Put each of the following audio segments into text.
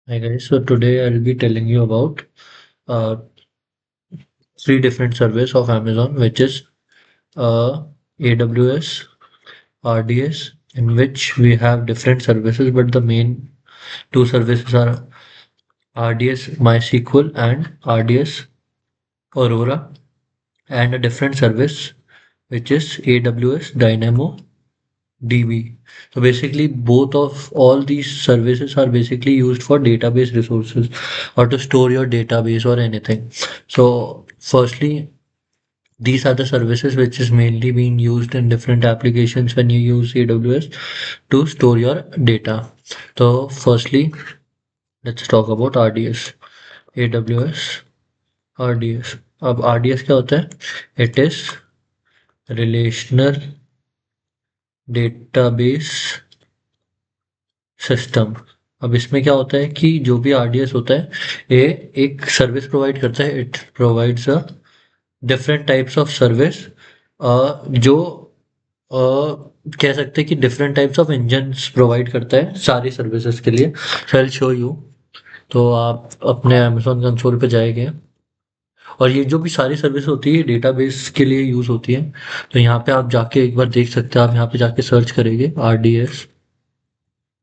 Hi guys, so today I'll be telling you about uh, three different service of Amazon, which is AWS, RDS, in which we have different services, but the main two services are RDS MySQL and RDS Aurora, and a different service which is AWS Dynamo DB. So basically, both of all these services are basically used for database resources or to store your database or anything. So firstly, these are the services which is mainly being used in different applications when you use AWS to store your data. So firstly, let's talk about RDS. AWS RDS. अब RDS क्या होता है? It is Relational Database system. अब इसमें क्या होता है कि जो भी आरडीएस होता है, ये एक सर्विस प्रोवाइड करता है। It provides a different types of service, जो कह सकते हैं कि different types of engines provide करता है सारी सर्विसेज के लिए। सो आई शो यू। तो आप अपने अमेजोन कंसोल पे जाएंगे और ये जो भी सारी सर्विस होती है डेटाबेस के लिए यूज होती है। तो यहाँ पे आप जाके एक बार देख सकते हैं। आप यहाँ पे जाके सर्च करेंगे आरडीएस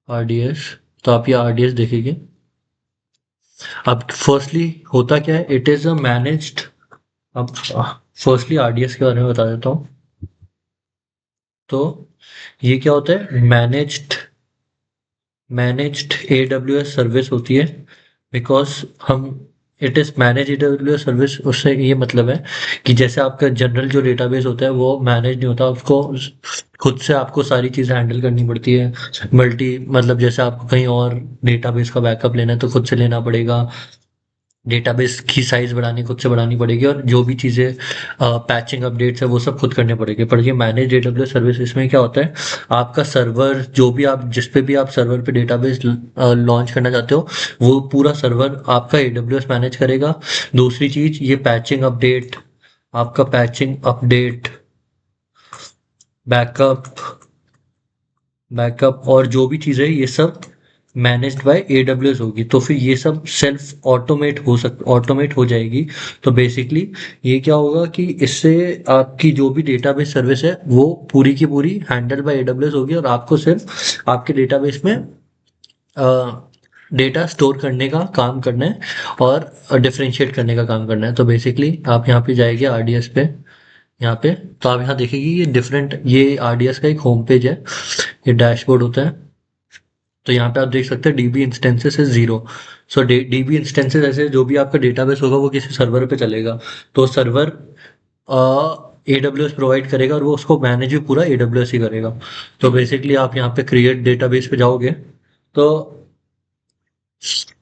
आरडीएस, तो आप ये आरडीएस देखेंगे। अब फर्स्टली होता क्या है, इट इज अ मैनेज्ड। अब फर्स्टली आरडीएस के बारे में बता देता हूँ। तो ये क्या होता है, मैनेज्ड एडब्ल्यूएस सर्विस होती है। बिकॉज हम it is manage AWS service, उससे ये मतलब है कि जैसे आपका जनरल जो डेटाबेस होता है वो मैनेज नहीं होता, उसको खुद से आपको सारी चीज़ें हैंडल करनी पड़ती है। मल्टी मतलब जैसे आपको कहीं और डेटाबेस का बैकअप लेना है तो खुद से लेना पड़ेगा। डेटाबेस की साइज बढ़ानी खुद से बढ़ानी पड़ेगी, और जो भी चीज़ें पैचिंग अपडेट्स है वो सब खुद करने पड़ेंगे। पर ये मैनेज एडब्ल्यूएस सर्विस, इसमें क्या होता है, आपका सर्वर जो भी आप जिस पे भी आप सर्वर पे डेटाबेस लॉन्च करना चाहते हो, वो पूरा सर्वर आपका एडब्ल्यूएस मैनेज करेगा। दूसरी चीज़, ये पैचिंग अपडेट, आपका पैचिंग अपडेट, बैकअप बैकअप और जो भी चीज़ें ये सब मैनेज्ड बाय एडब्ल्यूएस होगी। तो फिर ये सब सेल्फ ऑटोमेट हो जाएगी। तो बेसिकली ये क्या होगा कि इससे आपकी जो भी डेटाबेस सर्विस है वो पूरी की पूरी हैंडल बाय एडब्ल्यूएस होगी, और आपको सिर्फ आपके डेटाबेस में डेटा स्टोर करने का काम करना है और डिफरेंशिएट करने का काम करना है। तो बेसिकली आप यहाँ पे जाएंगे आरडीएस पे, यहाँ पे तो आप यहाँ देखेंगे ये डिफरेंट, ये आरडीएस का एक होम पेज है, ये डैशबोर्ड होता है। तो यहाँ पे आप देख सकते हैं dB instances is zero. So dB instances ऐसे जो भी आपका डेटाबेस होगा वो किसी सर्वर पे चलेगा। तो सर्वर एडब्ल्यूएस प्रोवाइड करेगा और वो उसको मैनेज भी पूरा एडब्ल्यूएस ही करेगा। तो बेसिकली आप यहाँ पे क्रिएट डेटाबेस पे जाओगे तो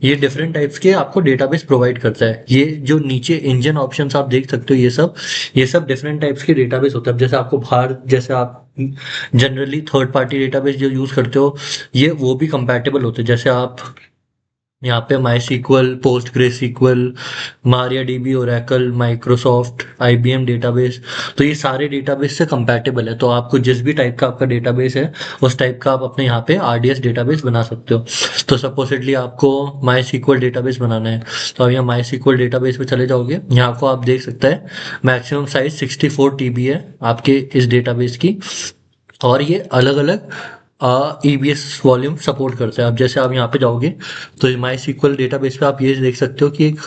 ये डिफरेंट टाइप्स के आपको डेटाबेस प्रोवाइड करता है। ये जो नीचे इंजन ऑप्शंस आप देख सकते हो, ये सब डिफरेंट टाइप्स के डेटाबेस होते हैं। अब जैसे आपको बाहर, जैसे आप जनरली थर्ड पार्टी डेटाबेस जो यूज करते हो, ये वो भी कंपैटिबल होते हैं। जैसे आप यहाँ पे MySQL, PostgreSQL, MariaDB, Oracle, Microsoft, IBM database, तो ये सारे डेटाबेस से कंपैटिबल है। तो आपको जिस भी टाइप का आपका डेटाबेस है उस टाइप का आप अपने यहाँ पे आरडीएस डेटाबेस बना सकते हो। तो सपोजिटली आपको माई सीक्वल डेटाबेस बनाना है, तो आप यहाँ माई सीक्वल डेटाबेस पे चले जाओगे। यहाँ को आप देख सकते हैं मैक्सिमम साइज 64 TB है आपके इस डेटाबेस की, और ये अलग अलग ईबीएस वॉल्यूम सपोर्ट करता है। अब जैसे आप यहाँ पे जाओगे तो माई सीक्वल डेटाबेस पे आप ये देख सकते हो कि एक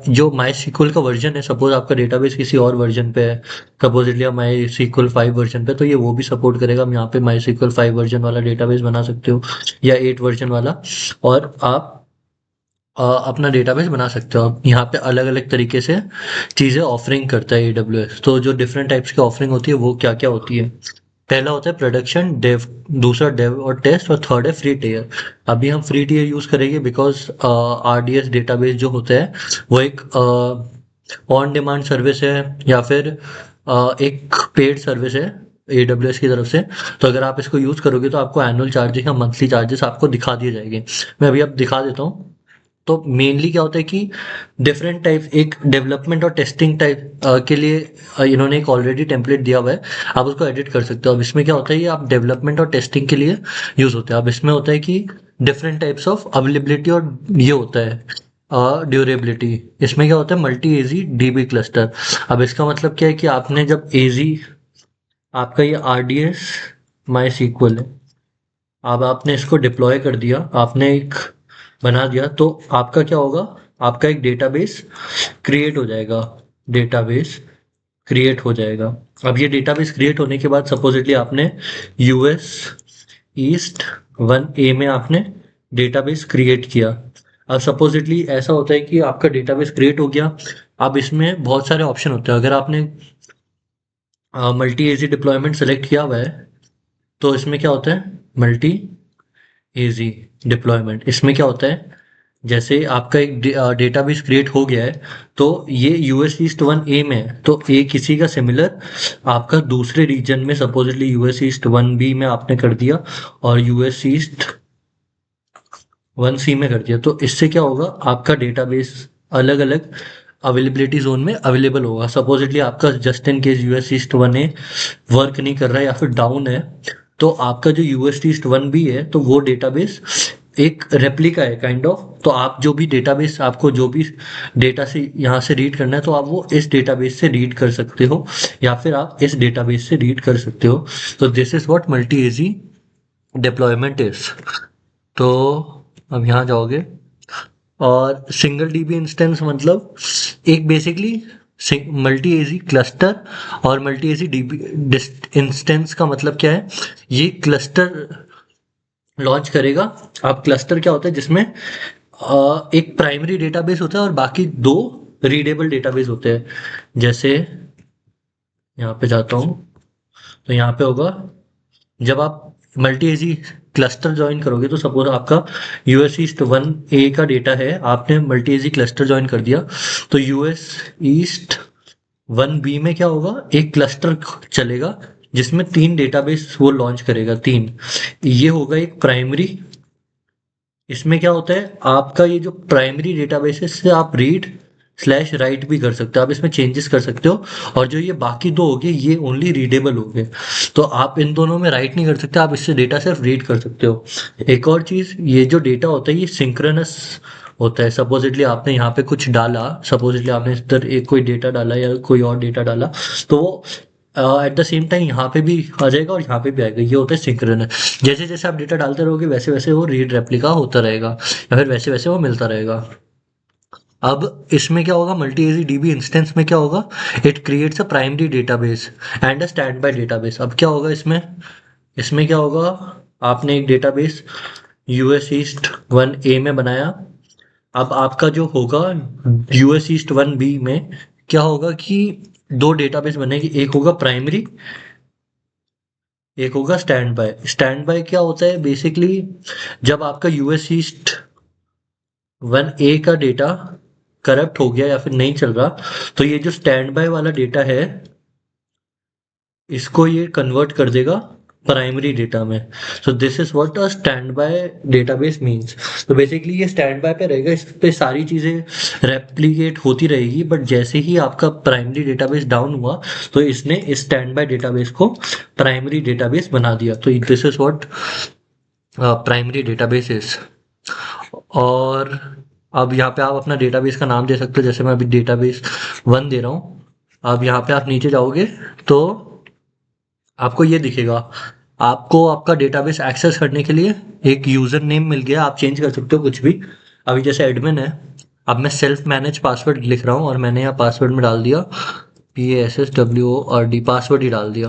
जो माई सीक्वल का वर्जन है, सपोज आपका डेटाबेस किसी और वर्जन पे है, सपोजिटली आप माई सीक्वल 5 वर्जन पे, तो ये वो भी सपोर्ट करेगा। हम यहाँ पे माई सीक्वल 5 वर्जन वाला डेटाबेस बना सकते हो या 8 वर्जन वाला, और आप अपना डेटाबेस बना सकते हो। आप यहाँ पे अलग अलग तरीके से चीज़ें ऑफरिंग करता है एडब्ल्यूएस। तो जो डिफरेंट टाइप्स की ऑफरिंग होती है वो क्या क्या होती है, पहला होता है प्रोडक्शन डेव, दूसरा डेव और टेस्ट, और थर्ड है फ्री टियर। अभी हम फ्री टियर यूज करेंगे बिकॉज आरडीएस डेटाबेस जो होता है वो एक ऑन डिमांड सर्विस है, या फिर एक पेड सर्विस है एडब्ल्यूएस की तरफ से। तो अगर आप इसको यूज करोगे तो आपको एनुअल चार्जेस या मंथली चार्जेस आपको दिखा दिए जाएंगे। मैं अभी अब दिखा देता हूँ। तो मेनली क्या होता है कि डिफरेंट टाइप एक डेवलपमेंट और टेस्टिंग टाइप के लिए इन्होंने एक ऑलरेडी टेम्पलेट दिया हुआ है, आप उसको एडिट कर सकते हो। अब इसमें क्या होता है, ये आप डेवलपमेंट और टेस्टिंग के लिए यूज होते हैं। अब इसमें होता है कि डिफरेंट टाइप्स ऑफ अवेलेबिलिटी और ये होता है ड्यूरेबिलिटी। इसमें क्या होता है, मल्टी एजी डीबी क्लस्टर। अब इसका मतलब क्या है कि आपने जब एजी, आपका ये आरडीएस माई सीक्वल है, अब आपने इसको डिप्लॉय कर दिया, आपने एक बना दिया, तो आपका क्या होगा, आपका एक डेटाबेस क्रिएट हो जाएगा। डेटाबेस क्रिएट हो जाएगा। अब ये डेटाबेस क्रिएट होने के बाद सपोजिटली आपने यूएस ईस्ट 1A में आपने डेटाबेस क्रिएट किया। अब सपोजिटली ऐसा होता है कि आपका डेटाबेस क्रिएट हो गया। अब इसमें बहुत सारे ऑप्शन होते हैं। अगर आपने मल्टी एजी डिप्लॉयमेंट सेलेक्ट किया हुआ है, तो इसमें क्या होता है, मल्टी एजी डिप्लॉयमेंट, इसमें क्या होता है, जैसे आपका एक डेटाबेस क्रिएट हो गया है, तो ये यूएस ईस्ट 1A में है, तो ए किसी का सिमिलर आपका दूसरे रीजन में सपोजिटली यूएस ईस्ट 1B में आपने कर दिया और यूएस ईस्ट 1C में कर दिया, तो इससे क्या होगा, आपका डेटाबेस अलग अलग अवेलेबिलिटी जोन में अवेलेबल होगा। सपोजिटली आपका just in case US east 1A work नहीं कर रहा है या फिर डाउन है, तो आपका जो यूएस ईस्ट 1B है, तो वो डेटाबेस एक रेप्लिका है काइंड ऑफ। तो आप जो भी डेटाबेस, आपको जो भी डेटा से यहाँ से रीड करना है, तो आप वो इस डेटाबेस से रीड कर सकते हो या फिर आप इस डेटाबेस से रीड कर सकते हो। तो this is what multi AZ deployment is. तो अब यहाँ जाओगे, और सिंगल डीबी इंस्टेंस मतलब एक बेसिकली मल्टी एजी क्लस्टर। और मल्टी एजी डीबी इंस्टेंस का मतलब क्या है, ये क्लस्टर लॉन्च करेगा। अब क्लस्टर क्या होता है, जिसमें एक प्राइमरी डेटाबेस होता है और बाकी दो रीडेबल डेटाबेस होते हैं। जैसे यहाँ पे जाता हूँ, तो यहाँ पे होगा, जब आप मल्टी एजी क्लस्टर ज्वाइन करोगे, तो सपोज आपका यूएस ईस्ट 1A का डेटा है, आपने मल्टी एजी क्लस्टर ज्वाइन कर दिया, तो यूएस ईस्ट 1B में क्या होगा, एक क्लस्टर चलेगा जिसमें 3 डेटाबेस वो लॉन्च करेगा, 3। ये होगा एक प्राइमरी। इसमें क्या होता है, आपका ये जो प्राइमरी डेटाबेस है, इससे आप रीड स्लैश राइट भी कर सकते हो, आप इसमें चेंजेस कर सकते हो। और जो ये बाकी दो हो गए, ये ओनली रीडेबल हो गए, तो आप इन दोनों में राइट नहीं कर सकते, आप इससे डेटा सिर्फ रीड कर सकते हो। एक और चीज, ये जो डेटा होता है, ये सिंक्रोनस होता है। सपोजिटली आपने यहाँ पे कुछ डाला, सपोजिटली आपने इधर एक कोई डेटा डाला या कोई और डेटा डाला, तो वो एट द सेम टाइम यहाँ पे भी आ जाएगा और यहाँ पे भी आएगा। ये होता है सिंक्रोनस। जैसे जैसे आप डेटा डालते रहोगे, वैसे वैसे वो रीड रेप्लिका होता रहेगा या फिर वैसे वैसे वो मिलता रहेगा। अब इसमें क्या होगा, मल्टी एजी डीबी इंस्टेंस में क्या होगा, it creates a primary database and a stand by database. अब क्या होगा इसमें, इसमें क्या होगा, आपने एक डेटाबेस यूएस ईस्ट 1A में बनाया। अब आपका जो होगा यूएस ईस्ट 1B में क्या होगा कि दो डेटाबेस बनेगी, एक होगा प्राइमरी, एक होगा स्टैंड बाय। स्टैंड बाय क्या होता है, बेसिकली जब आपका यूएस ईस्ट 1A का डेटा करप्ट हो गया या फिर नहीं चल रहा, तो ये जो स्टैंड बाय वाला डेटा है, इसको ये कन्वर्ट कर देगा प्राइमरी डेटा में। So this is what a stand by database means. तो बेसिकली ये स्टैंड बाय पे रहेगा, इस पे सारी चीजें रेप्लिकेट होती रहेगी, बट जैसे ही आपका प्राइमरी डेटाबेस डाउन हुआ, तो इसने इस स्टैंड बाय डेटाबेस को प्राइमरी डेटाबेस बना दिया। तो this is what primary database is. और अब यहाँ पे आप अपना डेटाबेस का नाम दे सकते हो, जैसे मैं अभी डेटाबेस 1 दे रहा हूँ। अब यहाँ पे आप नीचे जाओगे, तो आपको ये दिखेगा, आपको आपका डेटाबेस एक्सेस करने के लिए एक यूजर नेम मिल गया, आप चेंज कर सकते हो कुछ भी। अभी जैसे एडमिन है, अब मैं सेल्फ मैनेज पासवर्ड लिख रहा हूँ और मैंने यहाँ पासवर्ड में डाल दिया PASSWORD, पासवर्ड ही डाल दिया,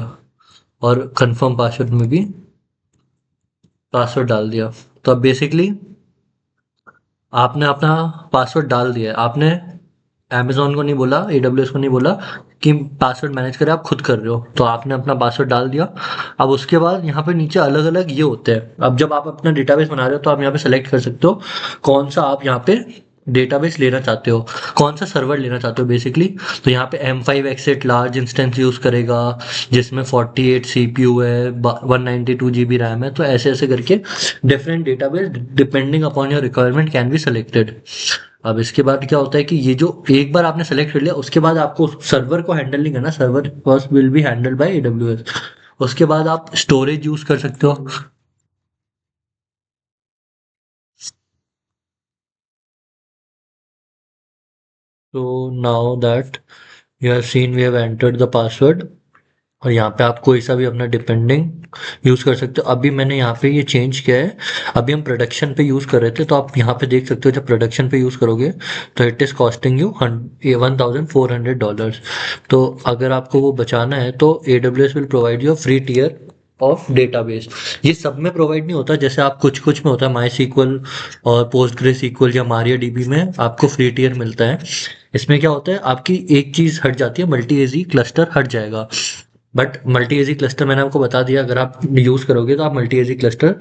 और कंफर्म पासवर्ड में भी पासवर्ड डाल दिया। तो अब बेसिकली आपने अपना पासवर्ड डाल दिया है, आपने अमेज़न को नहीं बोला, AWS को नहीं बोला कि पासवर्ड मैनेज करें, आप खुद कर रहे हो, तो आपने अपना पासवर्ड डाल दिया। अब उसके बाद यहाँ पे नीचे अलग-अलग ये होते हैं। अब जब आप अपना डेटाबेस बना रहे हो, तो आप यहाँ पे सेलेक्ट कर सकते हो कौन सा आप यहाँ पे डेटाबेस लेना चाहते हो, कौन सा सर्वर लेना चाहते हो बेसिकली, तो यहाँ पे M5 X8 large instance use करेगा जिसमें 48 CPU है, 192 GB रैम है। तो ऐसे ऐसे करके different database depending upon your requirement can be selected. अब इसके बाद क्या होता है कि ये जो एक बार आपने सेलेक्ट कर लिया उसके बाद आपको सर्वर को हैंडल नहीं करना, server first will be handled by AWS। उसके बाद आप स्टोरेज यूज़ कर सकते हो। तो now that you have seen we have entered the password, और यहाँ पे आप कोई सा भी अपना डिपेंडिंग यूज़ कर सकते हो। अभी मैंने यहाँ पे ये चेंज किया है, अभी हम प्रोडक्शन पे यूज़ कर रहे थे, तो आप यहाँ पे देख सकते हो जब प्रोडक्शन पे यूज़ करोगे तो इट इज़ कॉस्टिंग यू $1,400। तो अगर आपको वो बचाना है तो AWS will provide you free tier of database. ये सब में प्रोवाइड नहीं होता, जैसे आप कुछ कुछ में होता है, माई सीक्वल और पोस्टग्रेसql या MariaDB में आपको फ्री टियर मिलता है। इसमें क्या होता है, आपकी एक चीज़ हट जाती है, मल्टी एजी क्लस्टर हट जाएगा। बट मल्टी एजी क्लस्टर मैंने आपको बता दिया, अगर आप यूज़ करोगे तो आप मल्टी एजी क्लस्टर,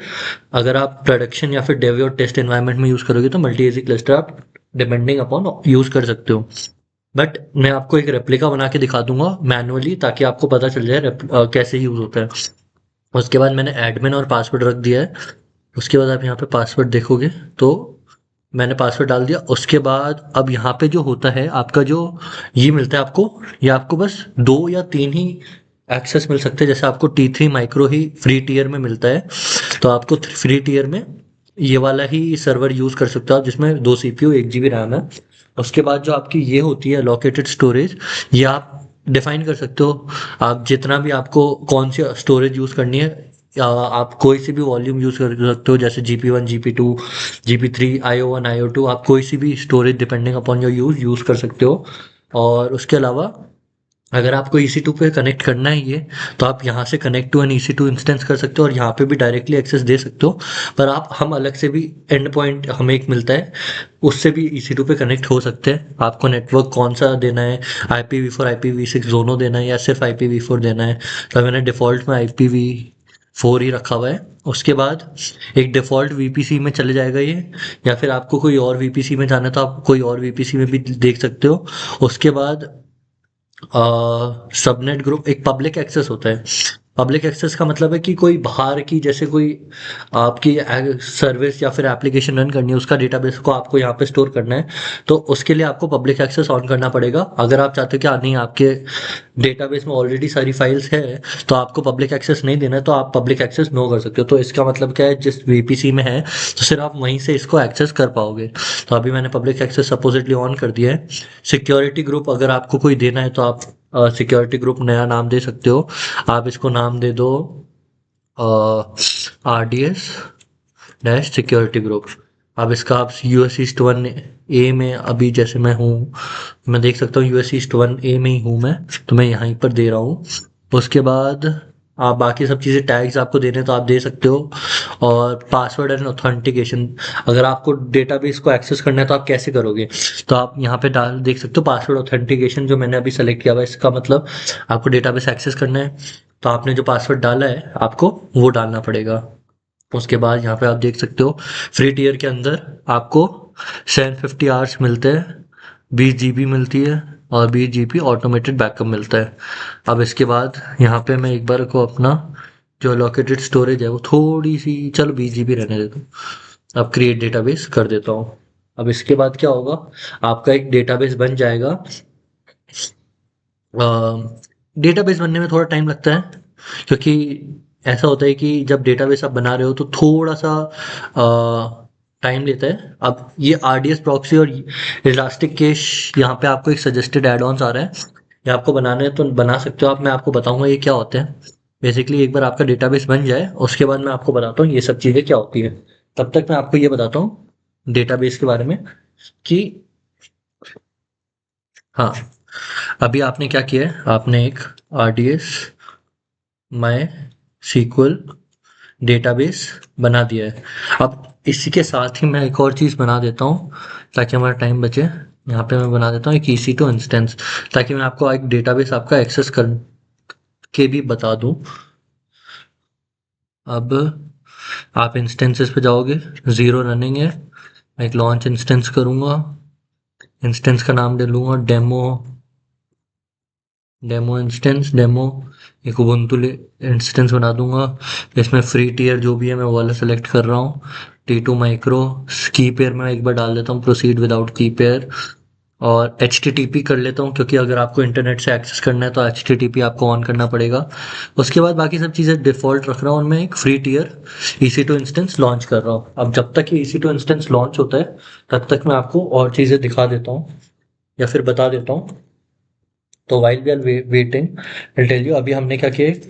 अगर आप प्रोडक्शन या फिर डेव और टेस्ट एनवायरनमेंट में यूज़ करोगे तो मल्टी एजी क्लस्टर आप डिपेंडिंग अपॉन यूज़ कर सकते हो। बट मैं आपको एक रेप्लिका बना के दिखा दूंगा मैनुअली, ताकि आपको पता चल जाए कैसे यूज़ होता है। उसके बाद मैंने एडमिन और पासवर्ड रख दिया है। उसके बाद आप यहाँ पे पासवर्ड देखोगे तो मैंने पासवर्ड डाल दिया। उसके बाद अब यहाँ पे जो होता है आपका जो ये मिलता है आपको, ये आपको बस 2 या 3 ही एक्सेस मिल सकते हैं। जैसे आपको T3 माइक्रो ही फ्री टियर में मिलता है, तो आपको फ्री टियर में ये वाला ही सर्वर यूज़ कर सकते हो आप, जिसमें 2 CPU 1 GB रैम है। उसके बाद जो आपकी ये होती है लोकेटेड स्टोरेज, ये आप डिफाइन कर सकते हो। आप जितना भी आपको कौन सी स्टोरेज यूज़ करनी है, या आप कोई सी भी वॉल्यूम यूज़ कर सकते हो, जैसे GP1 GP2 GP3 IO1 IO2, आप कोई सी भी storage depending upon your use कर सकते हो। और उसके अलावा अगर आपको EC2 पे कनेक्ट करना है ये, तो आप यहाँ से connect to N EC2 instance कर सकते हो और यहाँ पे भी डायरेक्टली एक्सेस दे सकते हो। पर हम अलग से भी एंड पॉइंट हमें एक मिलता है, उससे भी EC2 पे कनेक्ट हो सकते हैं। आपको नेटवर्क कौन सा देना है, IPv4 IPv6 दोनों देना है या सिर्फ IPv4 देना है, तो मैंने डिफ़ॉल्ट में IPv4 ही रखा हुआ है। उसके बाद एक डिफ़ॉल्ट VPC में चले जाएगा ये, या फिर आपको कोई और VPC में जाना है तो आप कोई और VPC में भी देख सकते हो। उसके बाद सबनेट ग्रुप एक पब्लिक एक्सेस होता है। पब्लिक एक्सेस का मतलब है कि कोई बाहर की, जैसे कोई आपकी सर्विस या फिर एप्लीकेशन रन करनी है, उसका डेटाबेस को आपको यहाँ पे स्टोर करना है, तो उसके लिए आपको पब्लिक एक्सेस ऑन करना पड़ेगा। अगर आप चाहते हो कि नहीं आपके डेटाबेस में ऑलरेडी सारी फाइल्स है तो आपको पब्लिक एक्सेस नहीं देना है, तो आप पब्लिक एक्सेस नो कर सकते हो। तो इसका मतलब क्या है, जिस VPC में है तो सिर्फ आप वहीं से इसको एक्सेस कर पाओगे। तो अभी मैंने पब्लिक एक्सेस सपोजिटली ऑन कर दिया है। सिक्योरिटी ग्रुप अगर आपको कोई देना है तो आप सिक्योरिटी ग्रुप नया नाम दे सकते हो। आप इसको नाम दे दो RDS डैश सिक्योरिटी ग्रुप। अब इसका आप US ईस्ट 1A में, अभी जैसे मैं हूँ, मैं देख सकता हूँ US ईस्ट 1A में ही हूँ मैं, तो मैं यहीं पर दे रहा हूँ। उसके बाद आप बाकी सब चीज़ें टैग्स आपको देने तो आप दे सकते हो। और पासवर्ड एंड ऑथेंटिकेशन, अगर आपको डेटाबेस को एक्सेस करना है तो आप कैसे करोगे, तो आप यहाँ पे डाल देख सकते हो पासवर्ड ऑथेंटिकेशन, जो मैंने अभी सेलेक्ट किया हुआ है। इसका मतलब आपको डेटाबेस एक्सेस करना है तो आपने जो पासवर्ड डाला है आपको वो डालना पड़ेगा। उसके बाद यहाँ पे आप देख सकते हो फ्री टियर के अंदर आपको 750 आवर्स मिलते हैं, 20 GB मिलती है और 20 GB ऑटोमेटेड बैकअप मिलता है। अब इसके बाद यहाँ पे मैं एक बार को अपना जो लोकेटेड स्टोरेज है वो थोड़ी सी, चलो 20 GB रहने देता हूँ, अब क्रिएट डेटाबेस कर देता हूँ। अब इसके बाद क्या होगा, आपका एक डेटाबेस बन जाएगा। डेटाबेस बनने में थोड़ा टाइम लगता है, क्योंकि ऐसा होता है कि जब डेटाबेस आप बना रहे हो तो थोड़ा सा टाइम लेता है। अब ये RDS प्रॉक्सी और इलास्टिक कैश, यहाँ पे आपको एक सजेस्टेड एड ऑन्स आ रहा है, ये आपको बनाने हैं तो बना सकते हो आप। मैं आपको बताऊंगा ये क्या होते हैं। बेसिकली एक बार आपका डेटाबेस बन जाए उसके बाद मैं आपको बताता हूँ ये सब चीज़ें क्या होती है। तब तक मैं आपको ये बताता हूँ डेटाबेस के बारे में कि हाँ, अभी आपने क्या किया है, आपने एक RDS माई सीक्वल डेटाबेस बना दिया है। अब इसी के साथ ही मैं एक और चीज़ बना देता हूँ ताकि हमारा टाइम बचे। यहाँ पे मैं बना देता हूँ एक EC2 इंस्टेंस, ताकि मैं आपको एक डेटाबेस आपका एक्सेस कर के भी बता दूँ। अब आप इंस्टेंसेस पे जाओगे, ज़ीरो रनिंग है, मैं एक लॉन्च इंस्टेंस करूँगा। इंस्टेंस का नाम दे लूँगा डेमो इंस्टेंस डेमो। एक उबुंटू इंस्टेंस बना दूंगा। इसमें फ्री टियर जो भी है मैं वो वाला सेलेक्ट कर रहा हूँ। T2 माइक्रो की पेयर में एक बार डाल देता हूँ प्रोसीड विदाउट की पेयर। और HTTP कर लेता हूँ क्योंकि अगर आपको इंटरनेट से एक्सेस करना है तो HTTP आपको ऑन करना पड़ेगा। उसके बाद बाकी सब चीज़ें डिफ़ॉल्ट रख रहा हूँ और मैं एक free tier EC2 instance launch कर रहा हूँ। अब जब तक ये EC2 इंस्टेंस लॉन्च होता है तब तक मैं आपको और चीज़ें दिखा देता हूँ या फिर बता देता हूँ। तो while we are waiting I tell you अभी हमने क्या किया है,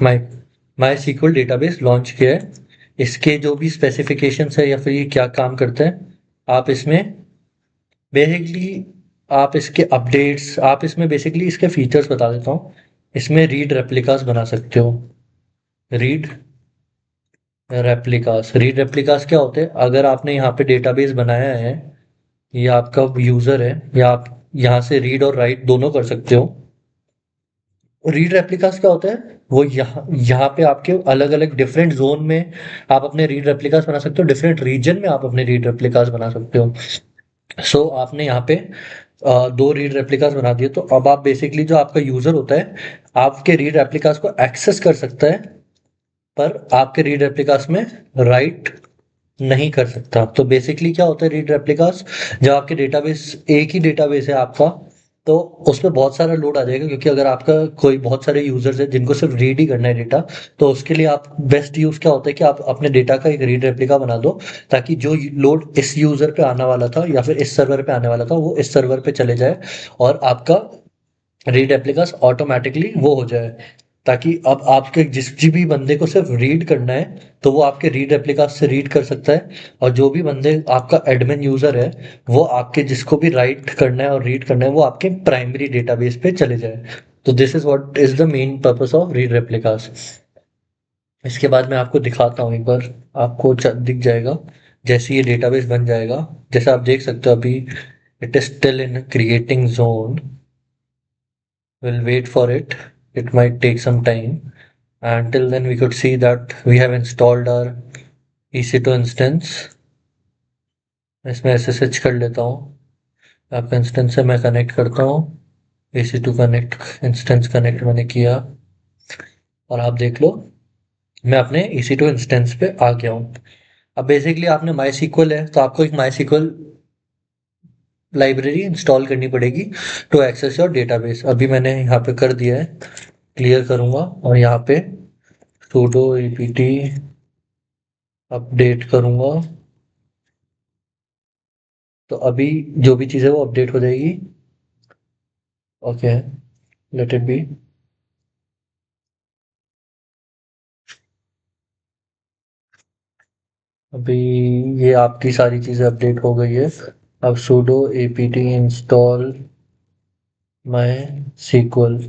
माई SQL डेटाबेस लॉन्च किया है। इसके जो भी स्पेसिफिकेशंस है या फिर ये क्या काम करता है, आप इसमें बेसिकली आप इसके अपडेट्स, आप इसमें बेसिकली इसके फीचर्स बता देता हूँ। इसमें रीड रेप्लिकास बना सकते हो। रीड रीड रेप्लिकास क्या होते हैं? अगर आपने यहाँ पे डेटाबेस बनाया है या आपका यूज़र है या आप यहाँ से रीड और राइट दोनों कर सकते हो। रीड रेप्लिकास क्या होता है? वो यहाँ यहाँ पे आपके अलग अलग डिफरेंट जोन में आप अपने रीड रेप्लिकास बना सकते हो, डिफरेंट रीजन में आप अपने रीड रेप्लिकास बना सकते हो। सो आपने यहाँ पे दो रीड रेप्लिकास बना दिए तो अब आप बेसिकली जो आपका यूजर होता है आपके रीड रेप्लिकास को एक्सेस कर सकता है, पर आपके रीड रेप्लिकास में राइट नहीं कर सकता। तो बेसिकली क्या होता है रीड रेप्लिकास, जब आपके डेटाबेस एक ही डेटाबेस है आपका तो उसमें बहुत सारा लोड आ जाएगा, क्योंकि अगर आपका कोई बहुत सारे यूजर्स है जिनको सिर्फ रीड ही करना है डेटा, तो उसके लिए आप बेस्ट यूज क्या होता है कि आप अपने डेटा का एक रीड रेप्लिका बना दो, ताकि जो लोड इस यूजर पे आने वाला था या फिर इस सर्वर पे आने वाला था वो इस सर्वर पे चले जाए और आपका रीड एप्लीकेस ऑटोमेटिकली वो हो जाए, ताकि अब आपके जिस भी बंदे को सिर्फ रीड करना है तो वो आपके रीड एप्लीकेस से रीड कर सकता है, और जो भी बंदे आपका एडमिन यूजर है वो आपके जिसको भी राइट करना है और रीड करना है वो आपके प्राइमरी डेटाबेस पे चले जाए। तो this is what is the main purpose of read replicas. इसके बाद मैं आपको दिखाता हूँ एक बार, आपको दिख जाएगा जैसे ये डेटाबेस बन जाएगा। जैसे आप देख सकते हो अभी it is still in creating zone. We'll wait for it. It might take some time. Until then, we could see that we have installed our EC2 instance. इसमें SSH कर लेता हूँ। आपका इंस्टेंस से मैं कनेक्ट करता हूँ। EC2 कनेक्ट इंस्टेंस कनेक्ट मैंने किया और आप देख लो मैं अपने EC2 इंस्टेंस पे आ गया हूँ। अब बेसिकली आपने MySQL है तो आपको एक MySQL लाइब्रेरी इंस्टॉल करनी पड़ेगी टू एक्सेस योर डेटाबेस। अभी मैंने यहाँ पे कर दिया है, क्लियर करूँगा और यहाँ पे sudo apt अपडेट करूँगा तो अभी जो भी चीज़ है वो अपडेट हो जाएगी। Okay, let it be. अभी ये आपकी सारी चीज़ें अपडेट हो गई है। अब sudo apt इंस्टॉल MySQL।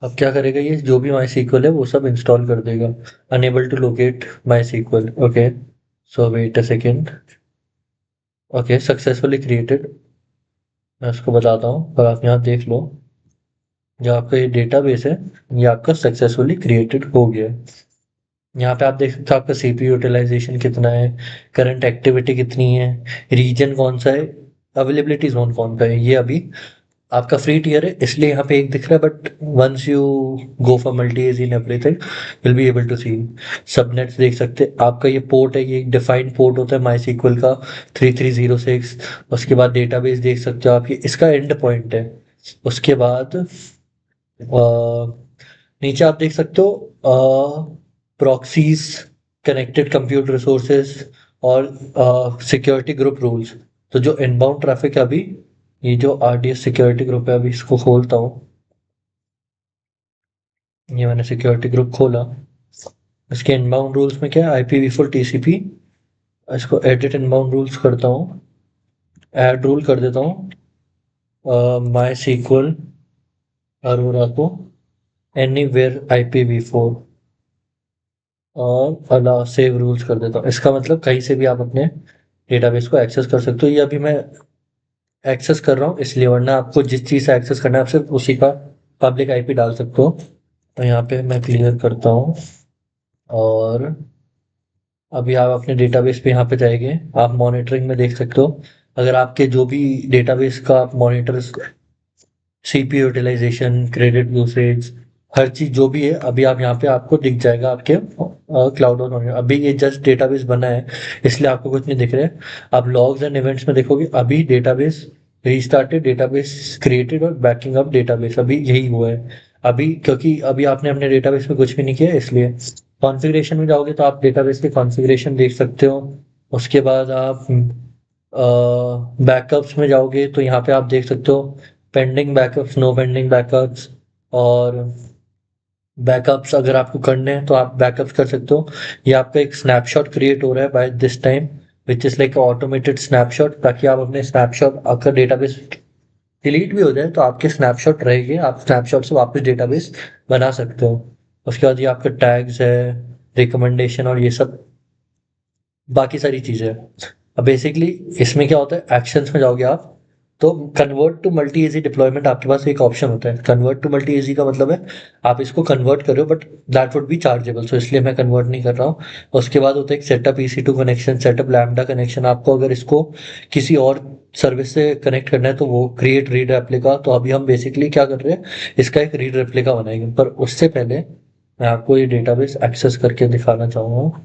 अब क्या करेगा ये, जो भी MySQL है वो सब इंस्टॉल कर देगा। Unable to locate MySQL। Okay, so wait a second. Okay, successfully created. मैं उसको बताता हूँ और आप यहाँ देख लो जो आपका ये डेटाबेस है ये आपका सक्सेसफुली क्रिएटेड हो गया है। यहाँ पे आप देख सकते हो आपका सीपीयू यूटिलाइजेशन कितना है, करंट एक्टिविटी कितनी है, रीजन कौन सा है, अवेलेबिलिटी जोन कौन सा है। ये अभी आपका फ्री टियर है इसलिए यहाँ पे एक दिख रहा है, but once you go for multi AZ in everything will be able to see. Subnets देख सकते हैं, आपका ये पोर्ट है, ये एक डिफाइंड पोर्ट होता है MySQL का 3306। उसके बाद डेटाबेस देख सकते हो आप, ये इसका एंड पॉइंट है। उसके बाद नीचे आप देख सकते हो प्रॉक्सीज, कनेक्टेड कंप्यूटर रिसोर्सेज और सिक्योरिटी ग्रुप रूल्स। तो जो इनबाउंड ट्रैफिक है अभी, ये जो RDS सिक्योरिटी ग्रुप है अभी इसको खोलता हूँ। ये मैंने सिक्योरिटी ग्रुप खोला। इसके इनबाउंड रूल्स में क्या है, IPv4 TCP। इसको एडिट इनबाउंड रूल्स करता हूँ, ऐड रूल कर देता हूँ MySQL अरोरा को एनीवेयर IPv4 और अलाउ सेव रूल्स कर देता हूँ। इसका मतलब कहीं से भी आप अपने डेटाबेस को एक्सेस कर सकते हो। ये अभी मैं एक्सेस कर रहा हूँ इसलिए, वरना आपको जिस चीज़ से एक्सेस करना है आप सिर्फ उसी का पब्लिक IP डाल सकते हो। तो यहाँ पे मैं क्लियर करता हूँ और अभी आप अपने डेटाबेस पे यहाँ पे जाएंगे, आप मॉनिटरिंग में देख सकते हो अगर आपके जो भी डेटाबेस का आप monitor, CPU utilisation, credit usage, हर चीज जो भी है अभी आप यहाँ पे आपको दिख जाएगा आपके क्लाउड और मॉनिटर। अभी ये जस्ट डेटाबेस बना है इसलिए आपको कुछ नहीं दिख रहा है। आप लॉग्स एंड इवेंट्स में देखोगे अभी डेटाबेस रीस्टार्टेड, डेटाबेस क्रिएटेड और बैकिंग अप डेटाबेस, अभी यही हुआ है अभी, क्योंकि अभी आपने अपने डेटाबेस में कुछ भी नहीं किया इसलिए। कॉन्फ़िगरेशन में जाओगे तो आप डेटाबेस के कॉन्फ़िगरेशन देख सकते हो। उसके बाद आप बैकअप्स में जाओगे तो यहाँ पे आप देख सकते हो pending backups, no pending backups, और बैकअप्स अगर आपको करने हैं तो आप बैकअप्स कर सकते हो। ये आपका एक स्नैपशॉट क्रिएट हो रहा है by this time, which is like automated snapshot, ताकि आप अपने स्नैपशॉट अगर डेटाबेस डिलीट भी हो जाए तो आपके स्नैपशॉट रहेंगे, आप स्नैपशॉट से वापस डेटाबेस बना सकते हो। उसके बाद ये आपका टैग्स है, रिकमेंडेशन और ये सब बाकी सारी चीज़ें हैं। अब बेसिकली इसमें क्या होता है, एक्शंस में जाओगे आप तो convert to multi AZ deployment आपके पास एक ऑप्शन होता है। कन्वर्ट टू मल्टी एजी का मतलब है आप इसको कन्वर्ट कर रहे हो but that would be chargeable, so इसलिए मैं कन्वर्ट नहीं कर रहा हूँ। उसके बाद होता है एक setup EC2 connection, setup lambda connection. आपको अगर इसको किसी और सर्विस से कनेक्ट करना है तो वो क्रिएट रीड रेप्लिका। तो अभी हम बेसिकली क्या कर रहे हैं, इसका एक रीड रेप्लिका बनाएंगे, पर उससे पहले मैं आपको ये डेटाबेस एक्सेस करके दिखाना चाहूँगा।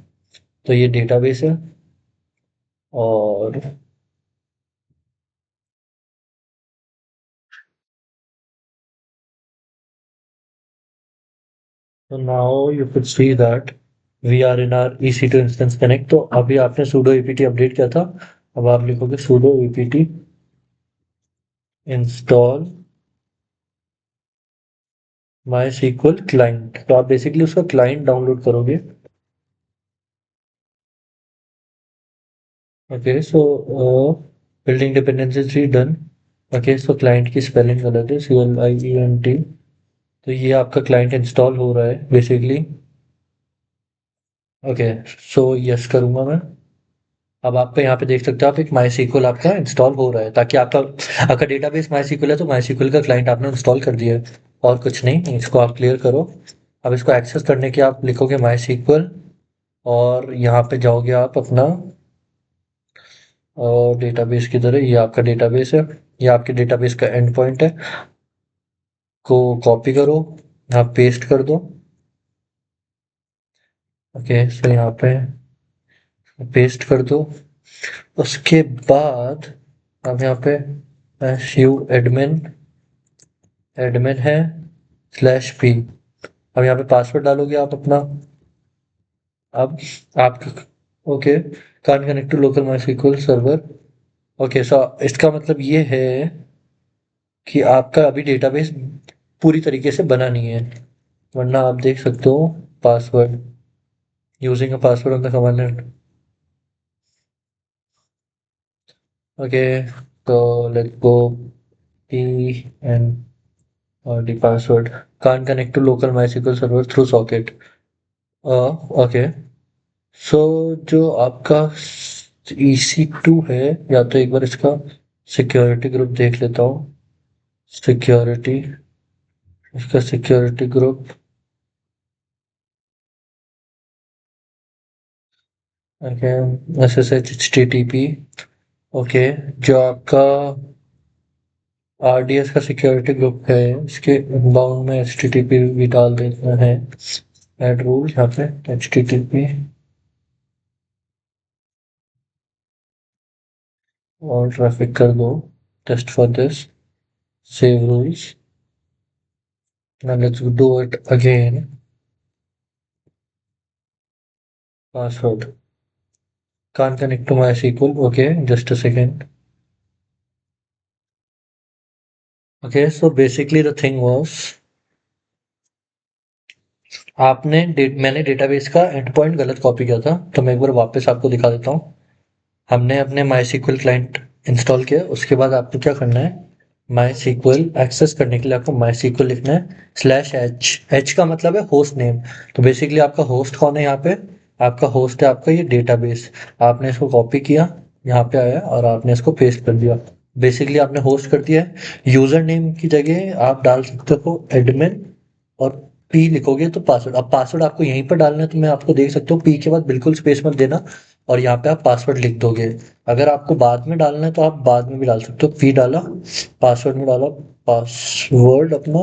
तो ये डेटाबेस है और so now you could see that we are in our EC2 instance connect। तो अभी आपने sudo apt अपडेट किया था, अब आप लिखोगे sudo apt install mysql client। तो आप बेसिकली उसका क्लाइंट डाउनलोड करोगे। Okay so building dependencies done. Okay so client की स्पेलिंग गलत है, CLIENT। तो ये आपका क्लाइंट इंस्टॉल हो रहा है बेसिकली। ओके सो यस करूंगा मैं। अब आप पे यहाँ पे देख सकते हो आप एक MySQL आपका इंस्टॉल हो रहा है, ताकि आपका अगर डेटाबेस MySQL है तो MySQL का क्लाइंट आपने इंस्टॉल कर दिया है और कुछ नहीं। इसको आप क्लियर करो। अब इसको एक्सेस करने के आप लिखोगे MySQL और यहाँ पे जाओगे आप अपना और डेटाबेस की तरह, ये आपका डेटाबेस है, ये आपके डेटाबेस का एंड पॉइंट है, को कॉपी करो, यहाँ पेस्ट कर दो। ओके सो यहाँ पे पेस्ट कर दो। उसके बाद अब यहाँ पे su एडमिन एडमिन है /p। अब यहाँ पे पासवर्ड डालोगे आप अपना। अब आप okay can't connect to local MySQL server. Okay so इसका मतलब ये है कि आपका अभी डेटाबेस पूरी तरीके से बना नहीं है, वरना आप देख सकते हो password using a password on the command. Okay तो let's go p and the password can't connect to local MySQL server through socket। Okay so जो आपका EC2 है, या तो एक बार इसका सिक्योरिटी ग्रुप देख लेता हूँ। सिक्योरिटी, इसका security group okay SSH HTTP। Okay जो आपका RDS का सिक्योरिटी ग्रुप है, इसके इनबाउंड में HTTP भी डाल देना है। ऐड रूल यहाँ पे HTTP और ट्रैफिक कर दो test for this, save rules. Now let's do it again। Password can't connect to MySQL। Okay, just a second। Okay, so basically the thing was मैंने डेटाबेस का एंड पॉइंट गलत copy किया था, तो मैं एक बार वापस आपको दिखा देता हूँ। हमने अपने MySQL क्लाइंट इंस्टॉल किया, उसके बाद आपको क्या करना है, MySQL एक्सेस करने के लिए आपको MySQL लिखना है /h। का मतलब है होस्ट नेम। तो बेसिकली आपका होस्ट कौन है यहाँ पे, आपका होस्ट है आपका ये डेटाबेस। आपने इसको कॉपी किया, यहाँ पे आया और आपने इसको पेस्ट कर दिया। बेसिकली आपने होस्ट कर दिया है। यूजर नेम की जगह आप डाल सकते हो एडमिन और पी लिखोगे तो पासवर्ड। अब पासवर्ड आपको यहीं पर डालना है, तो मैं आपको देख सकते हो पी के बाद बिल्कुल स्पेस मत देना, और यहाँ पे आप पासवर्ड लिख दोगे। अगर आपको बाद में डालना है तो आप बाद में भी डाल सकते हो। पी डाला, पासवर्ड में डाला पासवर्ड अपना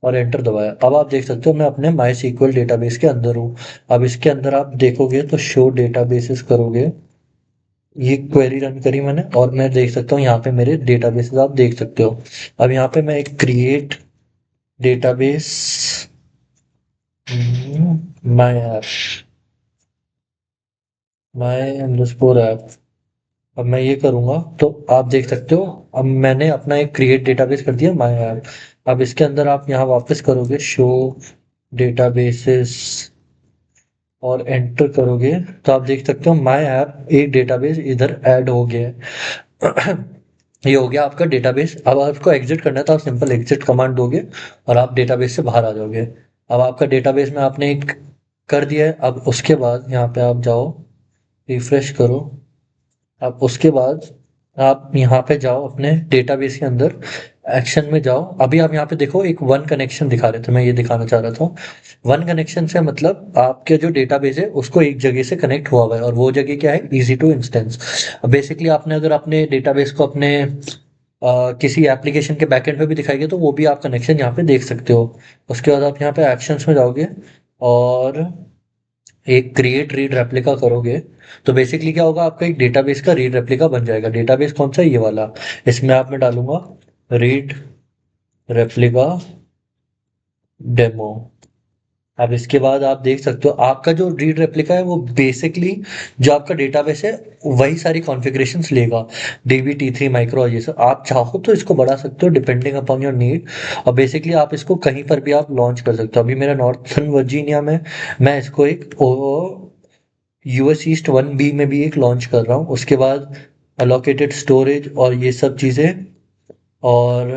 और एंटर दबाया। अब आप देख सकते हो मैं अपने माई सीक्वल डेटाबेस के अंदर हूँ। अब इसके अंदर आप देखोगे तो शो डेटाबेसेस करोगे, ये क्वेरी रन करी मैंने और मैं देख सकता हूँ यहाँ पे मेरे डेटाबेसेस आप देख सकते हो। अब यहाँ पे मैं एक create database my app, my underscore app, अब मैं ये करूँगा तो आप देख सकते हो अब मैंने अपना एक क्रिएट डेटाबेस कर दिया माई ऐप। अब इसके अंदर आप यहाँ वापस करोगे शो डेटाबेसेस और एंटर करोगे तो आप देख सकते हो माई ऐप एक डेटाबेस इधर ऐड हो गया है। ये हो गया आपका डेटाबेस। अब आपको एग्जिट करना है तो आप सिंपल एग्जिट कमांड दोगे और आप डेटाबेस से बाहर आ जाओगे। अब आपका डेटाबेस में आपने एक कर दिया है। अब उसके बाद यहाँ पे आप जाओ, रिफ्रेश करो। अब उसके बाद आप यहाँ पे जाओ अपने डेटाबेस के अंदर, एक्शन में जाओ। अभी आप यहाँ पे देखो एक वन कनेक्शन दिखा रहे थे, मैं ये दिखाना चाह रहा था। वन कनेक्शन से मतलब आपके जो डेटाबेस है उसको एक जगह से कनेक्ट हुआ हुआ है और वो जगह क्या है, इजी टू इंस्टेंस। बेसिकली आपने अगर अपने डेटाबेस को अपने किसी एप्लीकेशन के बैकएंड पे भी दिखाएंगे तो वो भी आप कनेक्शन यहाँ पे देख सकते हो। उसके बाद आप यहाँ पे एक्शंस में जाओगे और एक क्रिएट रीड रेप्लिका करोगे तो बेसिकली क्या होगा, आपका एक डेटाबेस का रीड रेप्लिका बन जाएगा। डेटाबेस कौन सा है, ये वाला। इसमें आप मैं डालूंगा रीड रेप्लिका डेमो। अब इसके बाद आप देख सकते हो आपका जो रीड रेप्लिका है वो बेसिकली जो आपका डेटाबेस है वही सारी कॉन्फ़िगरेशंस लेगा, DB, T3 माइक्रो और ये सब। आप चाहो तो इसको बढ़ा सकते हो डिपेंडिंग अपॉन योर नीड। और बेसिकली आप इसको कहीं पर भी आप लॉन्च कर सकते हो। अभी मेरा नॉर्थन वर्जीनिया में मैं इसको एक यूएस ईस्ट 1B में भी एक लॉन्च कर रहा हूँ। उसके बाद अलोकेटेड स्टोरेज और ये सब चीज़ें। और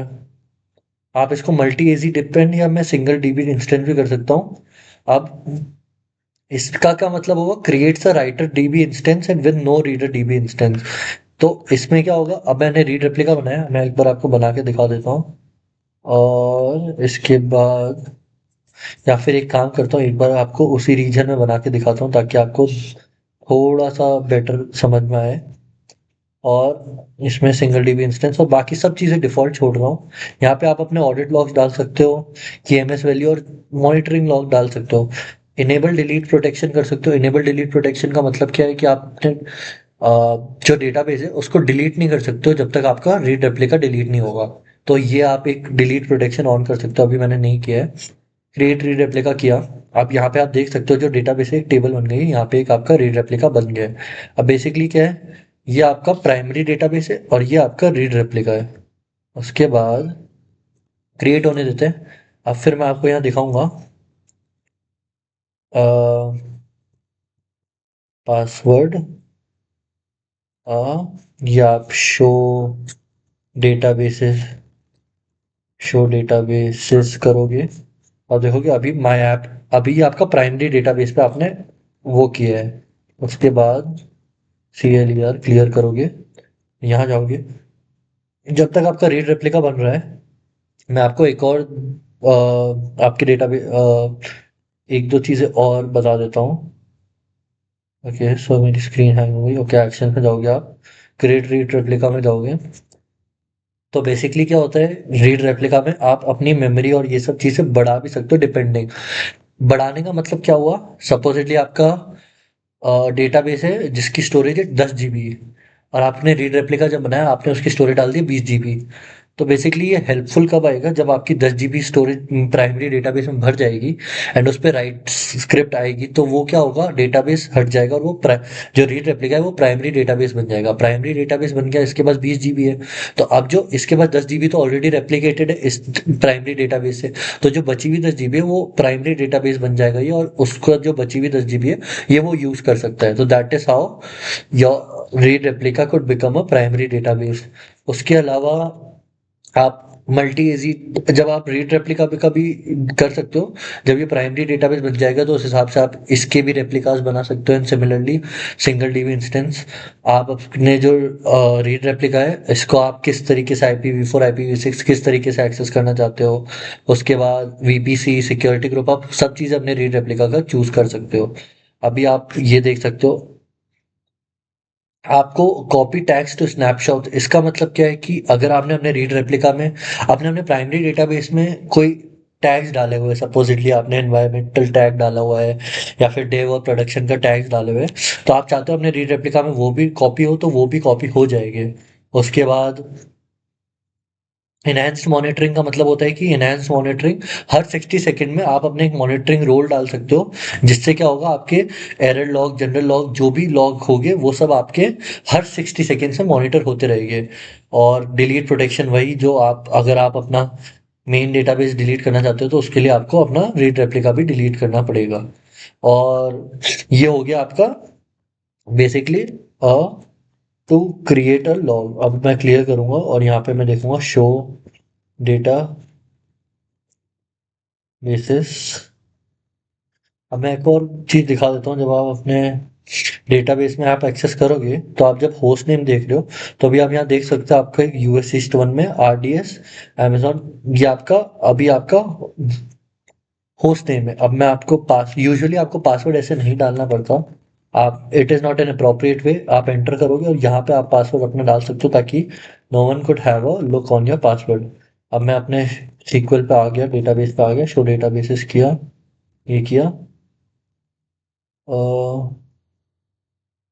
आप इसको मल्टी एजी डिपेंड या मैं सिंगल डीबी इंस्टेंस भी कर सकता हूँ। अब इसका क्या मतलब होगा, creates a writer DB instance and with no reader DB instance. तो इसमें क्या होगा, अब मैंने रीड रेप्लिका बनाया, मैं एक बार आपको बना के दिखा देता हूँ। और इसके बाद या फिर एक काम करता हूँ, एक बार आपको उसी रीजन में बना के दिखाता हूँ ताकि आपको थोड़ा सा बेटर समझ में आए। और इसमें सिंगल डीबी इंस्टेंस और बाकी सब चीज़ें डिफ़ॉल्ट छोड़ रहा हूँ। यहाँ पे आप अपने ऑडिट लॉग्स डाल सकते हो, KMS वैल्यू और मॉनिटरिंग लॉग डाल सकते हो। इनेबल डिलीट प्रोटेक्शन कर सकते हो। इनेबल डिलीट प्रोटेक्शन का मतलब क्या है कि आप अपने जो डेटाबेस है उसको डिलीट नहीं कर सकते हो जब तक आपका रीड रेप्लिका डिलीट नहीं होगा। तो ये आप एक डिलीट प्रोटेक्शन ऑन कर सकते हो, अभी मैंने नहीं किया है। क्रिएट रीड रेप्लिका किया। अब यहाँ पे आप देख सकते हो जो डेटाबेस है एक टेबल बन गई, यहाँ पे एक आपका रीड रेप्लिका बन गया है। अब बेसिकली क्या है, ये आपका प्राइमरी डेटाबेस है और ये आपका रीड रेप्लिका है। उसके बाद क्रिएट होने देते हैं। अब फिर मैं आपको यहाँ दिखाऊंगा पासवर्ड, या आप डेटाबेसेस शो डेटाबेसेस करोगे और देखोगे अभी माय ऐप, अभी ये आपका प्राइमरी डेटाबेस पे आपने वो किया है। उसके बाद CLER क्लियर करोगे, यहाँ जाओगे। जब तक आपका रीड रेप्लिका बन रहा है मैं आपको एक और आपके डेटाबेस एक दो चीज़ें और बता देता हूँ। ओके सो मेरी स्क्रीन हैंग हो गई। ओके एक्शन पे जाओगे आप, क्रिएट रीड रेप्लिका में जाओगे। तो बेसिकली क्या होता है, रीड रेप्लिका में आप अपनी मेमोरी और ये सब चीज़ें बढ़ा भी सकते हो डिपेंडिंग। बढ़ाने का मतलब क्या हुआ, सपोजिटली आपका डेटाबेस है जिसकी स्टोरेज है 10 GB और आपने रीड रेप्लिका जब बनाया आपने उसकी स्टोरेज डाल दी 20 GB। तो बेसिकली ये हेल्पफुल कब आएगा, जब आपकी 10 GB स्टोरेज प्राइमरी डेटाबेस में भर जाएगी एंड उस पर राइट स्क्रिप्ट आएगी तो वो क्या होगा, डेटाबेस हट जाएगा और वो जो रीड रेप्लिका है वो प्राइमरी डेटाबेस बन जाएगा। प्राइमरी डेटाबेस बन गया, इसके पास 20 GB है। तो अब जो इसके पास 10 GB तो ऑलरेडी रेप्लिकेटेड है इस प्राइमरी डेटाबेस से, तो जो बची हुई 10 GB है वो प्राइमरी डेटाबेस बन जाएगा ये, और उसका जो बची हुई 10 GB है ये वो यूज कर सकता है। तो that is how your read replica could become a primary database. उसके अलावा आप मल्टी एजी, जब आप रीड रेप्लिका भी कभी कर सकते हो, जब ये प्राइमरी डेटाबेस बन जाएगा तो उस हिसाब से आप इसके भी रेप्लिकास बना सकते हो। And similarly single dB instance, आप अपने जो रीड रेप्लिका है इसको आप किस तरीके से IPv4 IPv6 किस तरीके से एक्सेस करना चाहते हो, उसके बाद VPC सिक्योरिटी ग्रुप, आप सब चीज़ अपने रीड रेप्लिका का चूज कर सकते हो। अभी आप ये देख सकते हो आपको कॉपी टैग्स टू स्नैपशॉट, इसका मतलब क्या है कि अगर आपने अपने रीड रेप्लिका में, आपने अपने प्राइमरी डेटाबेस में कोई टैग्स डाले हुए हैं, सपोजिटली आपने एनवायरमेंटल टैग डाला हुआ है या फिर डेव और प्रोडक्शन का टैग्स डाले हुए हैं, तो आप चाहते हो अपने रीड रेप्लिका में वो भी कॉपी हो, तो वो भी कॉपी हो जाएगी। उसके बाद इनहैंस्ड मॉनिटरिंग का मतलब होता है कि इनहैंस्ड मॉनिटरिंग, हर 60 सेकंड में आप अपने एक मॉनिटरिंग रोल डाल सकते हो, जिससे क्या होगा, आपके एरर लॉग, जनरल लॉग, जो भी लॉग होंगे वो सब आपके हर 60 सेकंड से मॉनिटर होते रहेंगे। और डिलीट प्रोटेक्शन, वही जो आप, अगर आप अपना मेन डेटाबेस डिलीट करना चाहते हो तो उसके लिए आपको अपना रीड रेप्लिका भी डिलीट करना पड़ेगा। और ये हो गया आपका basically a to create a log. अब मैं क्लियर करूंगा और यहाँ पे मैं देखूंगा शो डेटा बेसिस। अब मैं एक और चीज़ दिखा देता हूँ, जब आप अपने डेटाबेस में आप एक्सेस करोगे तो आप जब होस्ट नेम देख रहे हो, तो अभी आप यहाँ देख सकते हो आपका यूएस ईस्ट वन में RDS Amazon, ये आपका अभी आपका होस्ट नेम है। अब मैं आपको पास यूजुअली आपको पासवर्ड ऐसे नहीं डालना पड़ता, आप it is not an appropriate way, आप एंटर करोगे और यहाँ पे आप पासवर्ड अपना डाल सकते हो ताकि no one could have a look on your password. अब मैं अपने सीक्वल पे आ गया, डेटाबेस पे आ गया, शो डेटाबेसेस किया, ये किया,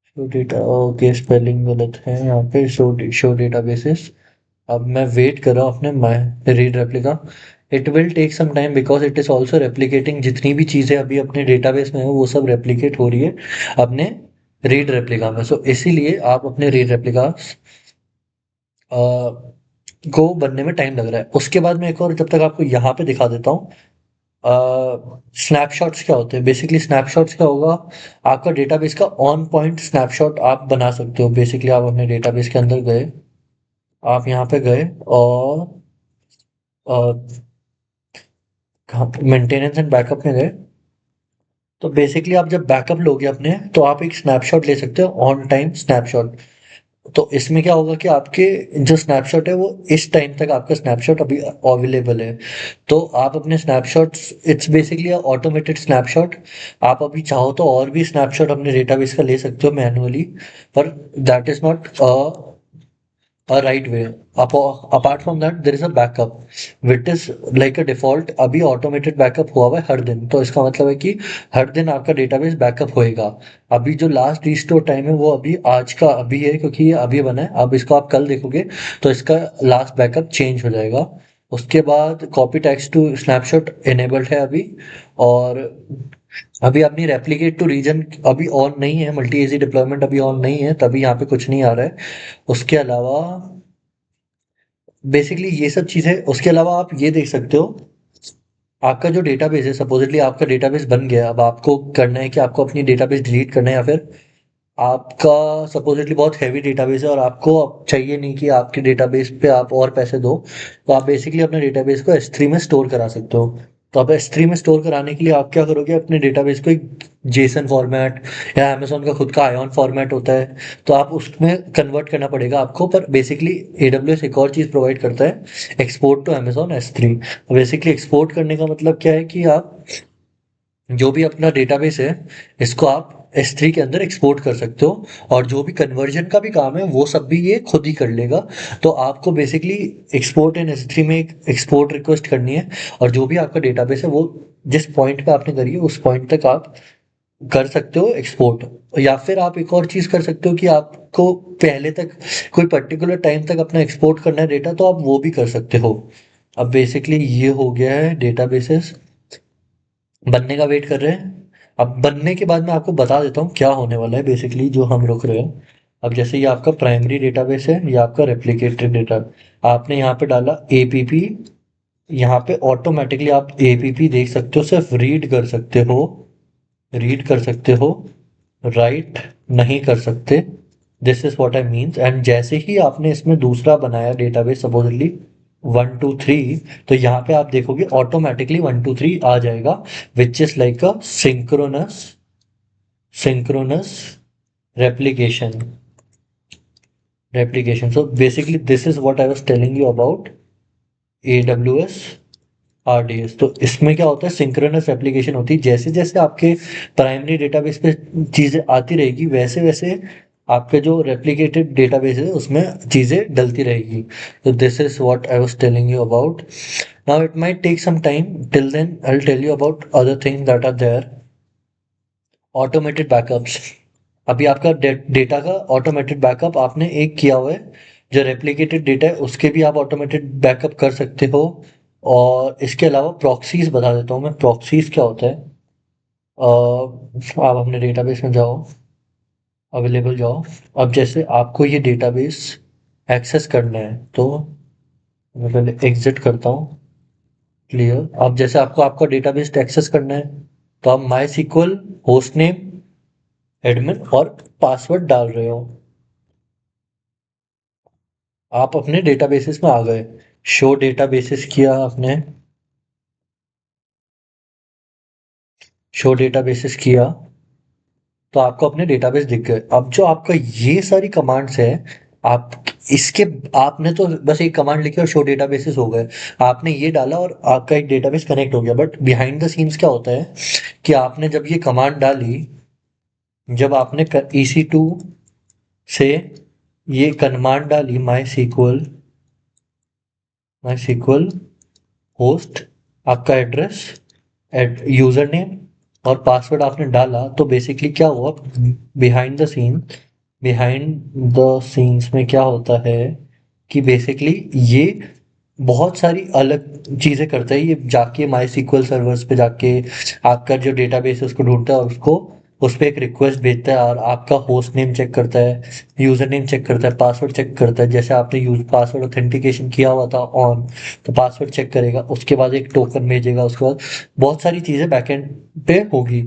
शो डेटा, ओके स्पेलिंग गलत है यहाँ पे, शो डेटाबेसेस। अब मैं वेट कर रहा हूँ अपने my read replica. It will take some time because it is also replicating, जितनी भी चीज़ें अभी अपने डेटाबेस में है वो सब रेप्लिकेट हो रही है अपने रीड रेप्लिका में। सो इसीलिए आप अपने रीड रेप्लिका को बनने में टाइम लग रहा है। उसके बाद मैं एक और जब तक आपको यहाँ पे दिखा देता हूँ, स्नैपशॉट्स क्या होते हैं। बेसिकली स्नैपशॉट्स क्या होगा, आपका डेटाबेस का ऑन पॉइंट स्नैपशॉट आप बना सकते हो। बेसिकली आप अपने डेटाबेस के अंदर गए, आप यहाँ पे गए और मेंटेनेंस एंड बैकअप में गए, तो बेसिकली आप जब बैकअप लोगे अपने, तो आप एक स्नैपशॉट ले सकते हो, ऑन टाइम स्नैपशॉट। तो इसमें क्या होगा कि आपके जो स्नैपशॉट है वो इस टाइम तक आपका स्नैपशॉट अभी अवेलेबल है। तो आप अपने snapshots, it's basically automated snapshot. आप अभी चाहो तो और भी स्नैपशॉट अपने डेटाबेस का ले सकते हो मैन्युअली, पर that is not a right way. Apart from that, there is a backup, which is like a default अभी automated backup हुआ हुआ है हर दिन। तो इसका मतलब है कि हर दिन आपका डेटाबेस बैकअप होएगा। अभी जो लास्ट रिस्टोर टाइम है वो अभी आज का अभी है, क्योंकि ये अभी बना है। अब इसको आप कल देखोगे तो इसका लास्ट बैकअप चेंज हो जाएगा। उसके बाद copy text to snapshot enabled है अभी। और अभी अपनी रेप्लिकेट टू रीजन अभी ऑन नहीं है, मल्टी एजी डिप्लॉयमेंट अभी ऑन नहीं है, तभी यहाँ पे कुछ नहीं आ रहा है। उसके अलावा बेसिकली ये सब चीज़ें, उसके अलावा आप ये देख सकते हो, आपका जो डेटाबेस है, सपोजिटली आपका डेटाबेस बन गया, अब आपको करना है कि आपको अपनी डेटाबेस डिलीट करना है, या फिर आपका सपोजिटली बहुत हैवी डेटाबेस है और आपको अब चाहिए नहीं कि आपके डेटाबेस पे आप और पैसे दो, तो आप बेसिकली अपने डेटाबेस को S3 में स्टोर करा सकते हो। तो आप S3 में स्टोर कराने के लिए आप क्या करोगे, अपने डेटाबेस को एक जेसन फॉर्मेट या अमेजोन का खुद का आयन फॉर्मेट होता है, तो आप उसमें कन्वर्ट करना पड़ेगा आपको। पर बेसिकली AWS एक और चीज़ प्रोवाइड करता है, export to Amazon S3। Basically export करने का मतलब क्या है कि आप जो भी अपना डेटाबेस है, इसको आप S3 के अंदर एक्सपोर्ट कर सकते हो, और जो भी कन्वर्जन का भी काम है वो सब भी ये खुद ही कर लेगा। तो आपको बेसिकली एक्सपोर्ट इन S3 में एक एक्सपोर्ट रिक्वेस्ट करनी है, और जो भी आपका डेटाबेस है वो जिस पॉइंट पे आपने करी है उस पॉइंट तक आप कर सकते हो एक्सपोर्ट। या फिर आप एक और चीज़ कर सकते हो कि आपको पहले तक कोई पर्टिकुलर टाइम तक अपना एक्सपोर्ट करना है डेटा, तो आप वो भी कर सकते हो। अब बेसिकली ये हो गया है डेटाबेसेस बनने का वेट कर रहे हैं। अब बनने के बाद मैं आपको बता देता हूँ क्या होने वाला है, बेसिकली जो हम रुक रहे हैं। अब जैसे ये आपका प्राइमरी डेटाबेस है, ये आपका रेप्लिकेटेड डेटा, आपने यहाँ पे डाला एपीपी, यहाँ पे ऑटोमेटिकली आप एपीपी देख सकते हो, सिर्फ रीड कर सकते हो, रीड कर सकते हो, राइट नहीं कर सकते। This is what I means. And जैसे ही आपने इसमें दूसरा बनाया डेटाबेस, सपोजली 1 2 3, तो यहाँ पे आप देखोगे ऑटोमेटिकली 1 2 3 आ जाएगा, which is like a synchronous replication. So basically this is what I was telling you about AWS RDS। तो इसमें क्या होता है, सिंक्रोनस एप्लीकेशन होती है। जैसे जैसे आपके प्राइमरी डेटाबेस पे चीज़ें आती रहेगी, वैसे वैसे आपके जो रेप्लिकेटेड डेटाबेस है उसमें चीज़ें डलती रहेगी। तो this is what I was telling you about. Now it might take some time, till then I will tell you about other things that are there. Automated backups. अभी आपका डेटा का automated backup आपने एक किया हुआ है, जो replicated data है उसके भी आप ऑटोमेटेड बैकअप कर सकते हो। और इसके अलावा प्रॉक्सीज बता देता हूँ मैं, प्रॉक्सीज क्या होता है। आप अपने डेटाबेस में जाओ, अवेलेबल जाओ। अब जैसे आपको ये डेटाबेस एक्सेस करना है तो मैं पहले एग्जिट करता हूँ। क्लियर। अब जैसे आपको आपका डेटाबेस एक्सेस करना है तो आप माई सिक्वल होस्ट नेम, एडमिन और पासवर्ड डाल रहे हो। आप अपने डेटाबेसेस में आ गए। शो डेटाबेसेस किया आपने, शो डेटाबेसेस किया तो आपको अपने डेटाबेस दिख गए। अब जो आपका ये सारी कमांड्स है, आप इसके आपने तो बस एक कमांड लिखी और शो डेटाबेसेस हो गए। आपने ये डाला और आपका एक डेटाबेस कनेक्ट हो गया। बट बिहाइंड द सीन्स क्या होता है कि आपने जब ये कमांड डाली, जब आपने EC2 से ये कमांड डाली, माई सीक्वल होस्ट, आपका एड्रेस, यूजर नेम और पासवर्ड आपने डाला तो बेसिकली क्या हुआ, behind the scene behind the scenes में क्या होता है कि बेसिकली ये बहुत सारी अलग चीज़ें करता है। ये जाके माई सीक्वल सर्वर्स पे जाके आपका जो डेटाबेस है उसको ढूंढता है और उसको उस पर एक रिक्वेस्ट भेजता है और आपका होस्ट नेम चेक करता है, यूजर नेम चेक करता है, पासवर्ड चेक करता है। जैसे आपने यूज पासवर्ड ऑथेंटिकेशन किया हुआ था ऑन, तो पासवर्ड चेक करेगा, उसके बाद एक टोकन भेजेगा, उसके बाद बहुत सारी चीज़ें बैकएंड पे होगी।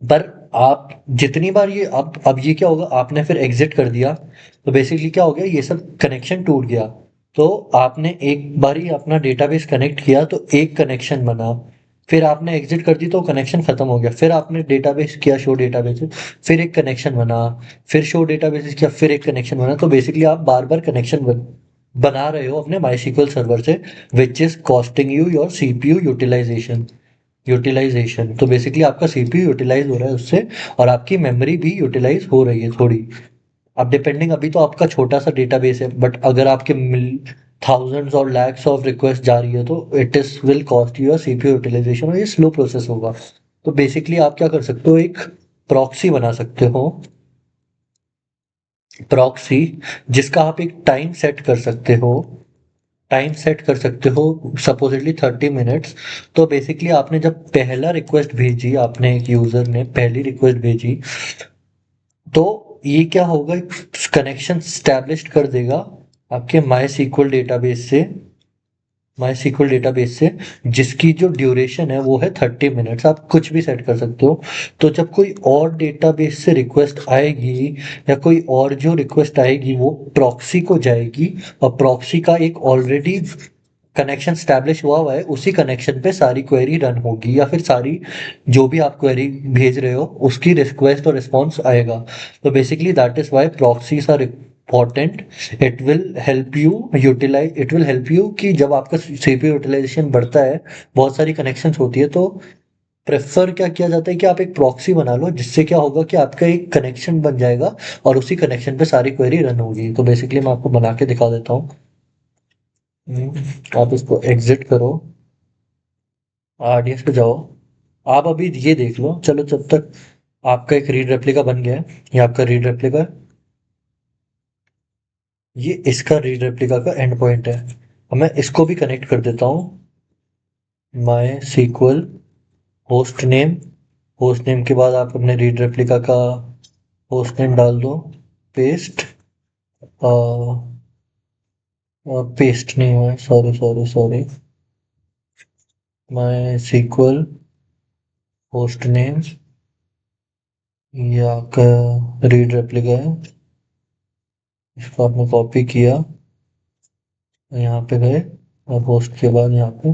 पर आप जितनी बार ये अब ये क्या होगा, आपने फिर एग्जिट कर दिया तो बेसिकली क्या हो गया, ये सब कनेक्शन टूट गया। तो आपने एक बार ही अपना डेटाबेस कनेक्ट किया तो एक कनेक्शन बना, फिर आपने एग्जिट कर दी तो कनेक्शन खत्म हो गया, फिर आपने डेटाबेस किया शो डेटाबेस, फिर एक कनेक्शन बना, फिर शो डेटाबेस किया, फिर एक कनेक्शन बना। तो बेसिकली आप बार बार कनेक्शन बना रहे हो अपने माई सर्वर से, which is costing you your CPU utilisation. तो बेसिकली आपका सीपीयू यूटिलाइज हो रहा है उससे, और आपकी मेमोरी भी यूटिलाइज हो रही है थोड़ी। अब डिपेंडिंग, अभी तो आपका छोटा सा डेटाबेस है, बट अगर आपके थाउजेंड्स और लैक्स ऑफ रिक्वेस्ट जा रही है तो it is will cost you CPU utilisation, और ये स्लो प्रोसेस होगा। तो बेसिकली आप क्या कर सकते हो, एक प्रॉक्सी बना सकते हो, प्रॉक्सी, जिसका आप एक टाइम सेट कर सकते हो, सपोजिटली 30 मिनट्स। तो बेसिकली आपने जब पहला रिक्वेस्ट भेजी, आपने एक यूजर ने पहली रिक्वेस्ट भेजी, तो ये क्या होगा, कनेक्शन स्टैब्लिश कर देगा आपके माई सीक्वल डेटाबेस से, जिसकी जो ड्यूरेशन है वो है 30 मिनट्स। आप कुछ भी सेट कर सकते हो। तो जब कोई और डेटाबेस से रिक्वेस्ट आएगी या कोई और जो रिक्वेस्ट आएगी वो प्रॉक्सी को जाएगी, और प्रॉक्सी का एक ऑलरेडी कनेक्शन स्टैब्लिश हुआ है, उसी कनेक्शन पे सारी क्वेरी रन होगी, या फिर सारी जो भी आप क्वेरी भेज रहे हो उसकी रिक्वेस्ट और रिस्पॉन्स आएगा। तो basically that is why proxies are important. It will help you कि जब आपका सीपीयू यूटिलाइजेशन बढ़ता है, बहुत सारी कनेक्शंस होती है, तो प्रेफर क्या किया जाता है कि आप एक प्रॉक्सी बना लो, जिससे क्या होगा कि आपका एक कनेक्शन बन जाएगा और उसी कनेक्शन पे सारी क्वेरी रन होगी। तो बेसिकली मैं आपको बना के दिखा देता हूँ। आप इसको एग्जिट करो, RDS पे जाओ। आप अभी ये देख लो, चलो जब तक आपका एक रीड रेप्लिका बन गया है, ये आपका रीड रेप्लिका है, ये इसका रीड रेप्लिका का एंड पॉइंट है। अब मैं इसको भी कनेक्ट कर देता हूँ, माई सीक्वल होस्ट नेम के बाद आप अपने रीड रेप्लिका का होस्ट नेम डाल दो, पेस्ट, पेस्ट नहीं हुआ है, सॉरी सॉरी सॉरी, माई सीक्वल होस्ट नेम, ये आपका रीड रेप्लिका है, इसको आपने कॉपी किया, यहाँ पे गए और होस्ट के बाद यहाँ पे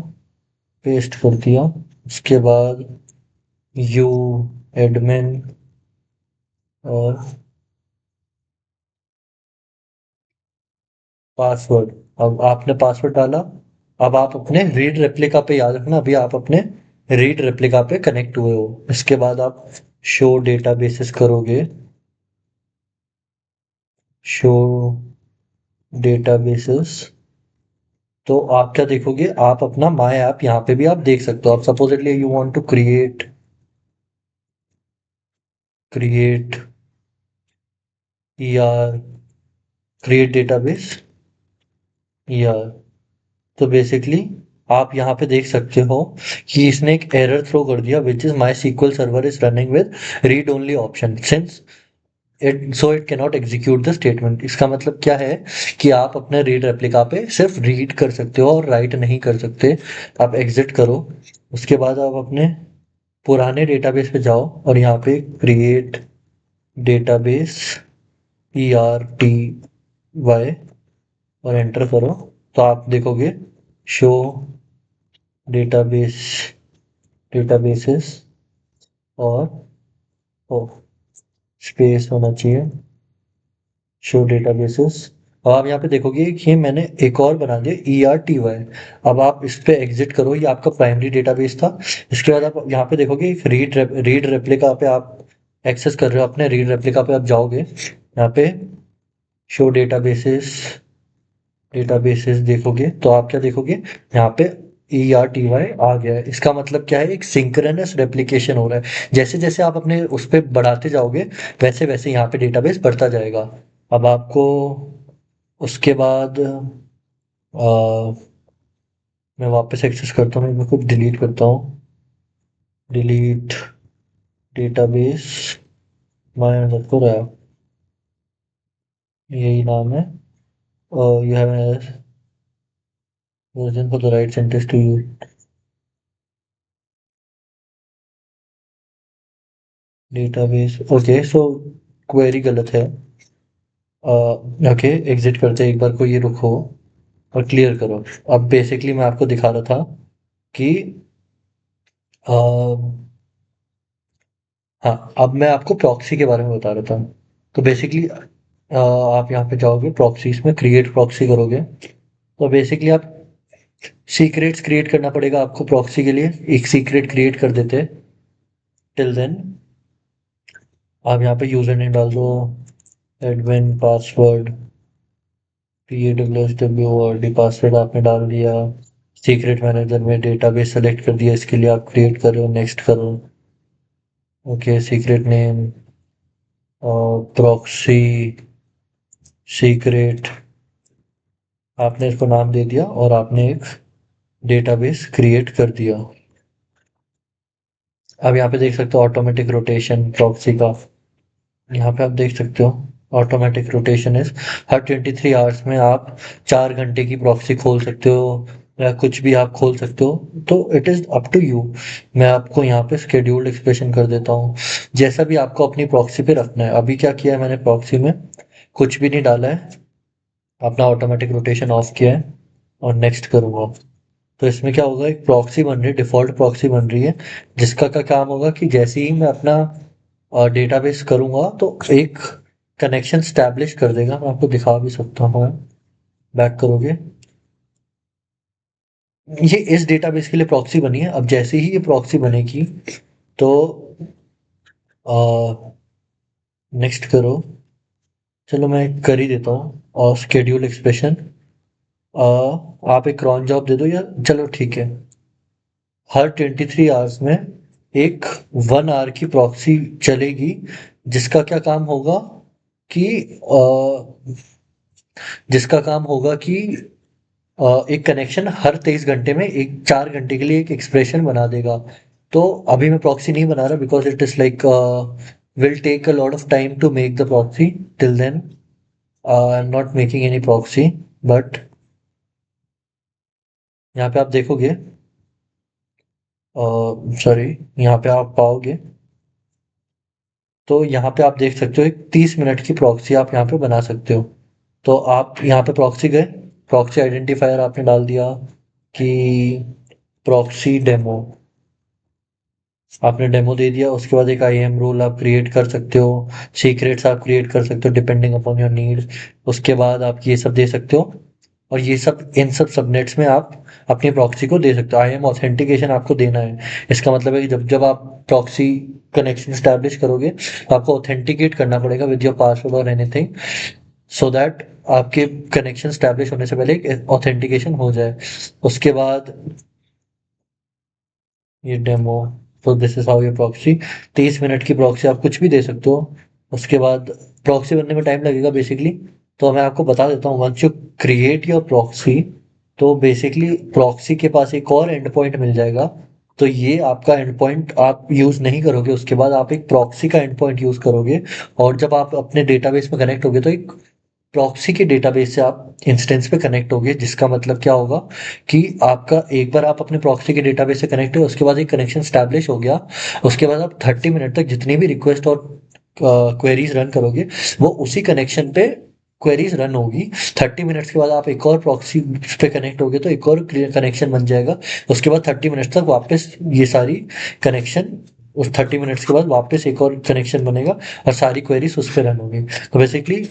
पेस्ट कर दिया। उसके बाद यू एडमिन और पासवर्ड, अब आपने पासवर्ड डाला। अब आप अपने रीड रेप्लिका पे, याद रखना अभी आप अपने रीड रेप्लिका पे कनेक्ट हुए हो। इसके बाद आप शो डेटाबेसेस करोगे, शो डेटाबेसेस। तो आप क्या देखोगे, आप अपना माय ऐप यहाँ पे भी आप देख सकते हो। आप supposedly you want to create यार क्रिएट डेटाबेस यार। तो बेसिकली आप यहाँ पे देख सकते हो कि इसने एक एरर थ्रो कर दिया which is my SQL server is running with read only option since it cannot execute the statement. इसका मतलब क्या है कि आप अपने रीड रेप्लिका पे सिर्फ रीड कर सकते हो और राइट नहीं कर सकते। आप एग्जिट करो, उसके बाद आप अपने पुराने डेटाबेस पे जाओ और यहाँ पे क्रिएट डेटाबेस PRTY और एंटर करो। तो आप देखोगे शो डेटाबेस डेटाबेसेस और ओ स्पेस होना चाहिए शो डेटाबेसेस। और आप यहाँ पे देखोगे कि मैंने एक और बना दिया ERTY। अब आप इस पे एग्जिट करो, ये आपका प्राइमरी डेटाबेस था। इसके बाद आप यहाँ पे देखोगे रीड रेप्लिका पे आप एक्सेस कर रहे हो, अपने रीड रेप्लिका पे आप जाओगे, यहाँ पे शो डेटाबेसेस देखोगे तो आप क्या देखोगे, यहाँ पे ERTY आ गया है। इसका मतलब क्या है, एक सिंक्रोनस रेप्लिकेशन हो रहा है। जैसे जैसे आप अपने उस पे बढ़ाते जाओगे वैसे वैसे यहाँ पे डेटाबेस बढ़ता जाएगा। अब आपको उसके बाद मैं वापस एक्सेस करता हूँ, मैं कुछ डिलीट करता हूँ। Delete database my underscore app, यही नाम है। You have version for the right sentence to you database. Okay so query गलत है। ओके एग्जिट करते हैं, एक बार को ये रुको और क्लियर करो। अब बेसिकली मैं आपको दिखा रहा था कि अ, हाँ अब मैं आपको प्रॉक्सी के बारे में बता रहा था। तो बेसिकली आप यहाँ पे जाओगे प्रॉक्सीज में, क्रिएट प्रॉक्सी करोगे तो बेसिकली आप सीक्रेट्स क्रिएट करना पड़ेगा आपको। प्रॉक्सी के लिए एक सीक्रेट क्रिएट कर देते हैं। टिल देन आप यहाँ पे यूजर नेम डाल दो, एडमिन पासवर्ड PAWSWORD पासवर्ड आपने डाल दिया। सीक्रेट मैनेजर में डेटाबेस सेलेक्ट कर दिया, इसके लिए आप क्रिएट करो, नेक्स्ट करो। Okay secret name proxy secret आपने इसको नाम दे दिया और आपने एक डेटाबेस क्रिएट कर दिया। अब यहाँ पे देख सकते हो ऑटोमेटिक रोटेशन प्रॉक्सी का, यहाँ पे आप देख सकते हो automatic rotation is her 23 hours में आप 4 घंटे की प्रॉक्सी खोल सकते हो या कुछ भी आप खोल सकते हो। तो it is up to you. मैं आपको यहाँ पे स्केड्यूल्ड एक्सप्रेशन कर देता हूँ, जैसा भी आपको अपनी प्रॉक्सी पे रखना है। अभी क्या किया है मैंने, प्रॉक्सी में कुछ भी नहीं डाला है, अपना ऑटोमेटिक रोटेशन ऑफ किया है और नेक्स्ट करूँगा। तो इसमें क्या होगा, एक प्रॉक्सी बन रही है, डिफॉल्ट प्रॉक्सी बन रही है, जिसका का काम होगा कि जैसे ही मैं अपना डेटाबेस करूँगा तो एक कनेक्शन स्टैब्लिश कर देगा। मैं आपको दिखा भी सकता हूँ, बैक करोगे, ये इस डेटाबेस के लिए प्रॉक्सी बनी है। अब जैसे ही ये प्रॉक्सी बनेगी तो नेक्स्ट करो, चलो मैं कर ही देता हूँ। और स्केड्यूल एक्सप्रेशन आप एक क्रॉन जॉब दे दो, या चलो ठीक है, हर 23 आवर्स में एक 1 आवर की प्रॉक्सी चलेगी, जिसका क्या काम होगा कि जिसका काम होगा कि एक कनेक्शन हर 23 घंटे में एक 4 घंटे के लिए एक एक्सप्रेशन बना देगा। तो अभी मैं प्रॉक्सी नहीं बना रहा because it is like will take a lot of time to make the proxy. Till then I am not making any proxy, but यहाँ पे आप देखोगे, सॉरी, यहाँ पे आप पाओगे, तो यहाँ पे आप देख सकते हो एक 30 मिनट की प्रॉक्सी आप यहाँ पे बना सकते हो। तो आप यहाँ पे प्रॉक्सी गए, प्रॉक्सी आइडेंटिफायर आपने डाल दिया कि प्रॉक्सी डेमो, आपने डेमो दे दिया। उसके बाद एक IAM रोल आप क्रिएट कर सकते हो, सीक्रेट्स आप क्रिएट कर सकते हो डिपेंडिंग अपॉन योर नीड। उसके बाद आप ये सब दे सकते हो, और ये सब इन सब सबनेट्स में आप अपनी प्रॉक्सी को दे सकते हो। IAM ऑथेंटिकेशन आपको देना है। इसका मतलब है कि जब जब आप प्रॉक्सी कनेक्शन स्टैब्लिश करोगे तो आपको ऑथेंटिकेट करना पड़ेगा विद योर पासवर्ड और एनीथिंग। सो दैट आपके कनेक्शन स्टैब्लिश होने से पहले एक ऑथेंटिकेशन हो जाए। उसके बाद ये डेमो, तो दिस इज हाउ ये प्रॉक्सी, 30 मिनट की प्रॉक्सी आप कुछ भी दे सकते हो। उसके बाद प्रॉक्सी बनने में टाइम लगेगा बेसिकली, तो मैं आपको बता देता हूँ। Once you create your proxy, तो बेसिकली प्रॉक्सी के पास एक और एंड पॉइंट मिल जाएगा। तो ये आपका एंड पॉइंट आप यूज नहीं करोगे, उसके बाद आप एक प्रॉक्सी का एंड पॉइंट यूज करोगे। और जब आप अपने डेटाबेस में कनेक्ट होगे तो एक प्रॉक्सी के डेटाबेस से आप इंस्टेंस पे कनेक्ट होगे, जिसका मतलब क्या होगा कि आपका एक बार आप अपने प्रॉक्सी के डेटाबेस से कनेक्ट हुए, उसके बाद एक कनेक्शन स्टैब्लिश हो गया। उसके बाद आप 30 मिनट तक जितनी भी रिक्वेस्ट और क्वेरीज रन करोगे, वो उसी कनेक्शन पे क्वेरीज रन होगी। 30 मिनट्स के बाद आप एक और प्रॉक्सी पे कनेक्ट होगे तो एक और कनेक्शन बन जाएगा। उसके बाद 30 मिनट्स तक वापस ये सारी कनेक्शन, उस 30 मिनट्स के बाद वापस एक और कनेक्शन बनेगा और सारी क्वेरीज उस पर रन होगी। तो बेसिकली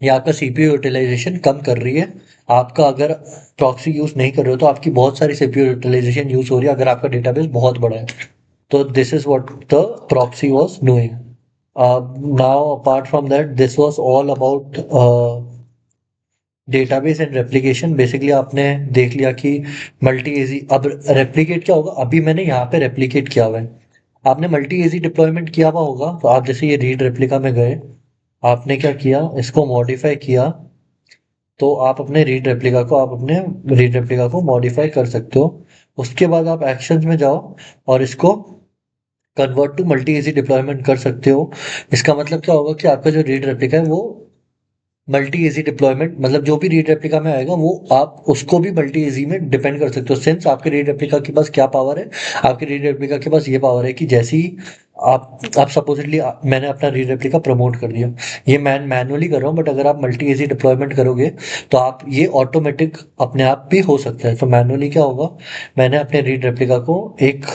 ये आपका सीपीयू यूटिलाइजेशन कम कर रही है। आपका अगर प्रॉक्सी यूज नहीं कर रहे हो तो आपकी बहुत सारी सीपीयू यूटिलाइजेशन यूज हो रही है, अगर आपका डेटाबेस बहुत बड़ा है। तो this is what the proxy was doing. Now apart from that, this was all about database and replication. Basically आपने देख लिया कि मल्टी एजी, अब रेप्लिकेट क्या होगा, अभी मैंने यहाँ पे रेप्लिकेट किया हुआ है। आपने मल्टी एजी डिप्लॉयमेंट किया हुआ होगा, तो आप जैसे ये रीड रेप्लिका में गए, आपने क्या किया, इसको मॉडिफाई किया। तो आप अपने रीड रेप्लिका को मॉडिफाई कर सकते हो। उसके बाद आप एक्शंस में जाओ और इसको convert to multi AZ deployment कर सकते हो। इसका मतलब क्या होगा कि आपका जो रीड रेप्लिका है वो मल्टी एजी डिप्लॉयमेंट, मतलब जो भी रीड रेप्लिका में आएगा वो आप उसको भी मल्टी एजी में डिपेंड कर सकते हो। सिंस आपके रीड रेप्लिका के पास क्या पावर है, आपके रीड रेप्लिका के पास ये पावर है कि जैसे ही आप सपोजिटली, मैंने अपना रीड रेप्लिका प्रमोट कर दिया, ये मैं मैनुअली कर रहा हूँ, बट अगर आप मल्टी एजी डिप्लॉयमेंट करोगे तो आप ये ऑटोमेटिक अपने आप भी हो सकता है। तो मैनुअली क्या होगा, मैंने अपने रीड रेप्लिका को एक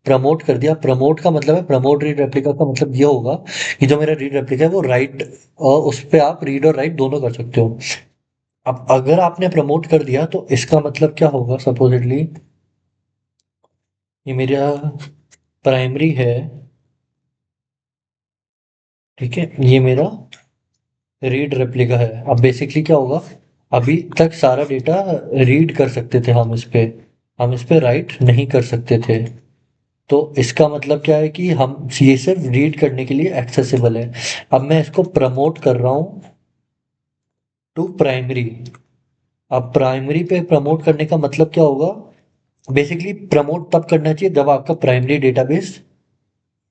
प्रमोट कर दिया। प्रमोट का मतलब है, प्रमोट रीड रेप्लिका का मतलब ये होगा कि जो मेरा रीड रेप्लिका है वो राइट, और उस पे आप रीड और राइट दोनों कर सकते हो। अब अगर आपने प्रमोट कर दिया तो इसका मतलब क्या होगा, सपोजिटली ये मेरा प्राइमरी है, ठीक है, ये मेरा रीड रेप्लिका है। अब बेसिकली क्या होगा, अभी तक सारा डेटा रीड कर सकते थे हम इस पे राइट नहीं कर सकते थे। तो इसका मतलब क्या है कि हम ये सिर्फ रीड करने के लिए एक्सेसिबल है। अब मैं इसको प्रमोट कर रहा हूँ टू प्राइमरी। अब प्राइमरी पे प्रमोट करने का मतलब क्या होगा, बेसिकली प्रमोट तब करना चाहिए जब आपका प्राइमरी डेटाबेस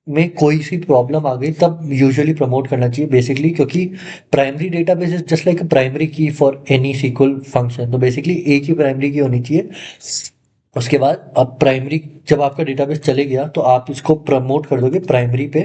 में कोई सी प्रॉब्लम आ गई, तब यूजुअली प्रमोट करना चाहिए बेसिकली, क्योंकि primary database is just like primary की फॉर एनी सीक्वल फंक्शन। तो बेसिकली एक ही प्राइमरी की होनी चाहिए। उसके बाद अब प्राइमरी, जब आपका डेटाबेस चले गया तो आप इसको प्रमोट कर दोगे प्राइमरी पे।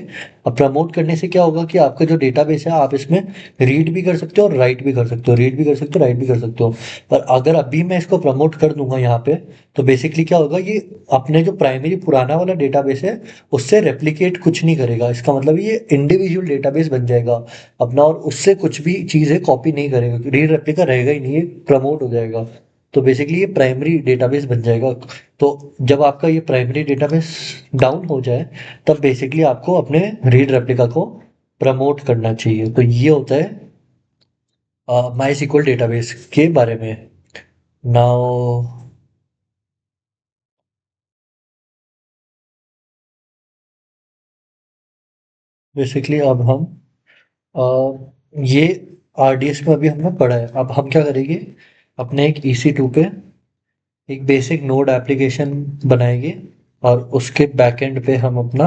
अब प्रमोट करने से क्या होगा कि आपका जो डेटाबेस है आप इसमें रीड भी कर सकते हो और राइट भी कर सकते हो, रीड भी कर सकते हो, राइट भी कर सकते हो। पर अगर अभी मैं इसको प्रमोट कर दूंगा यहाँ पे, तो बेसिकली क्या होगा, ये अपने जो प्राइमरी पुराना वाला डेटाबेस है उससे रेप्लिकेट कुछ नहीं करेगा। इसका मतलब ये इंडिविजुअल डेटाबेस बन जाएगा अपना, और उससे कुछ भी चीज़ है कॉपी नहीं करेगा, रीड रेप्लिका रहेगा ही नहीं, ये प्रमोट हो जाएगा। तो बेसिकली ये प्राइमरी डेटाबेस बन जाएगा। तो जब आपका ये प्राइमरी डेटाबेस डाउन हो जाए, तब बेसिकली आपको अपने रीड रेप्लिका को प्रमोट करना चाहिए। तो ये होता है माई SQL डेटाबेस के बारे में। नाउ बेसिकली अब हम ये RDS में अभी हमने पढ़ा है, अब हम क्या करेंगे, अपने एक EC2 पे एक बेसिक नोड एप्लीकेशन बनाएंगे और उसके बैकएंड पे हम अपना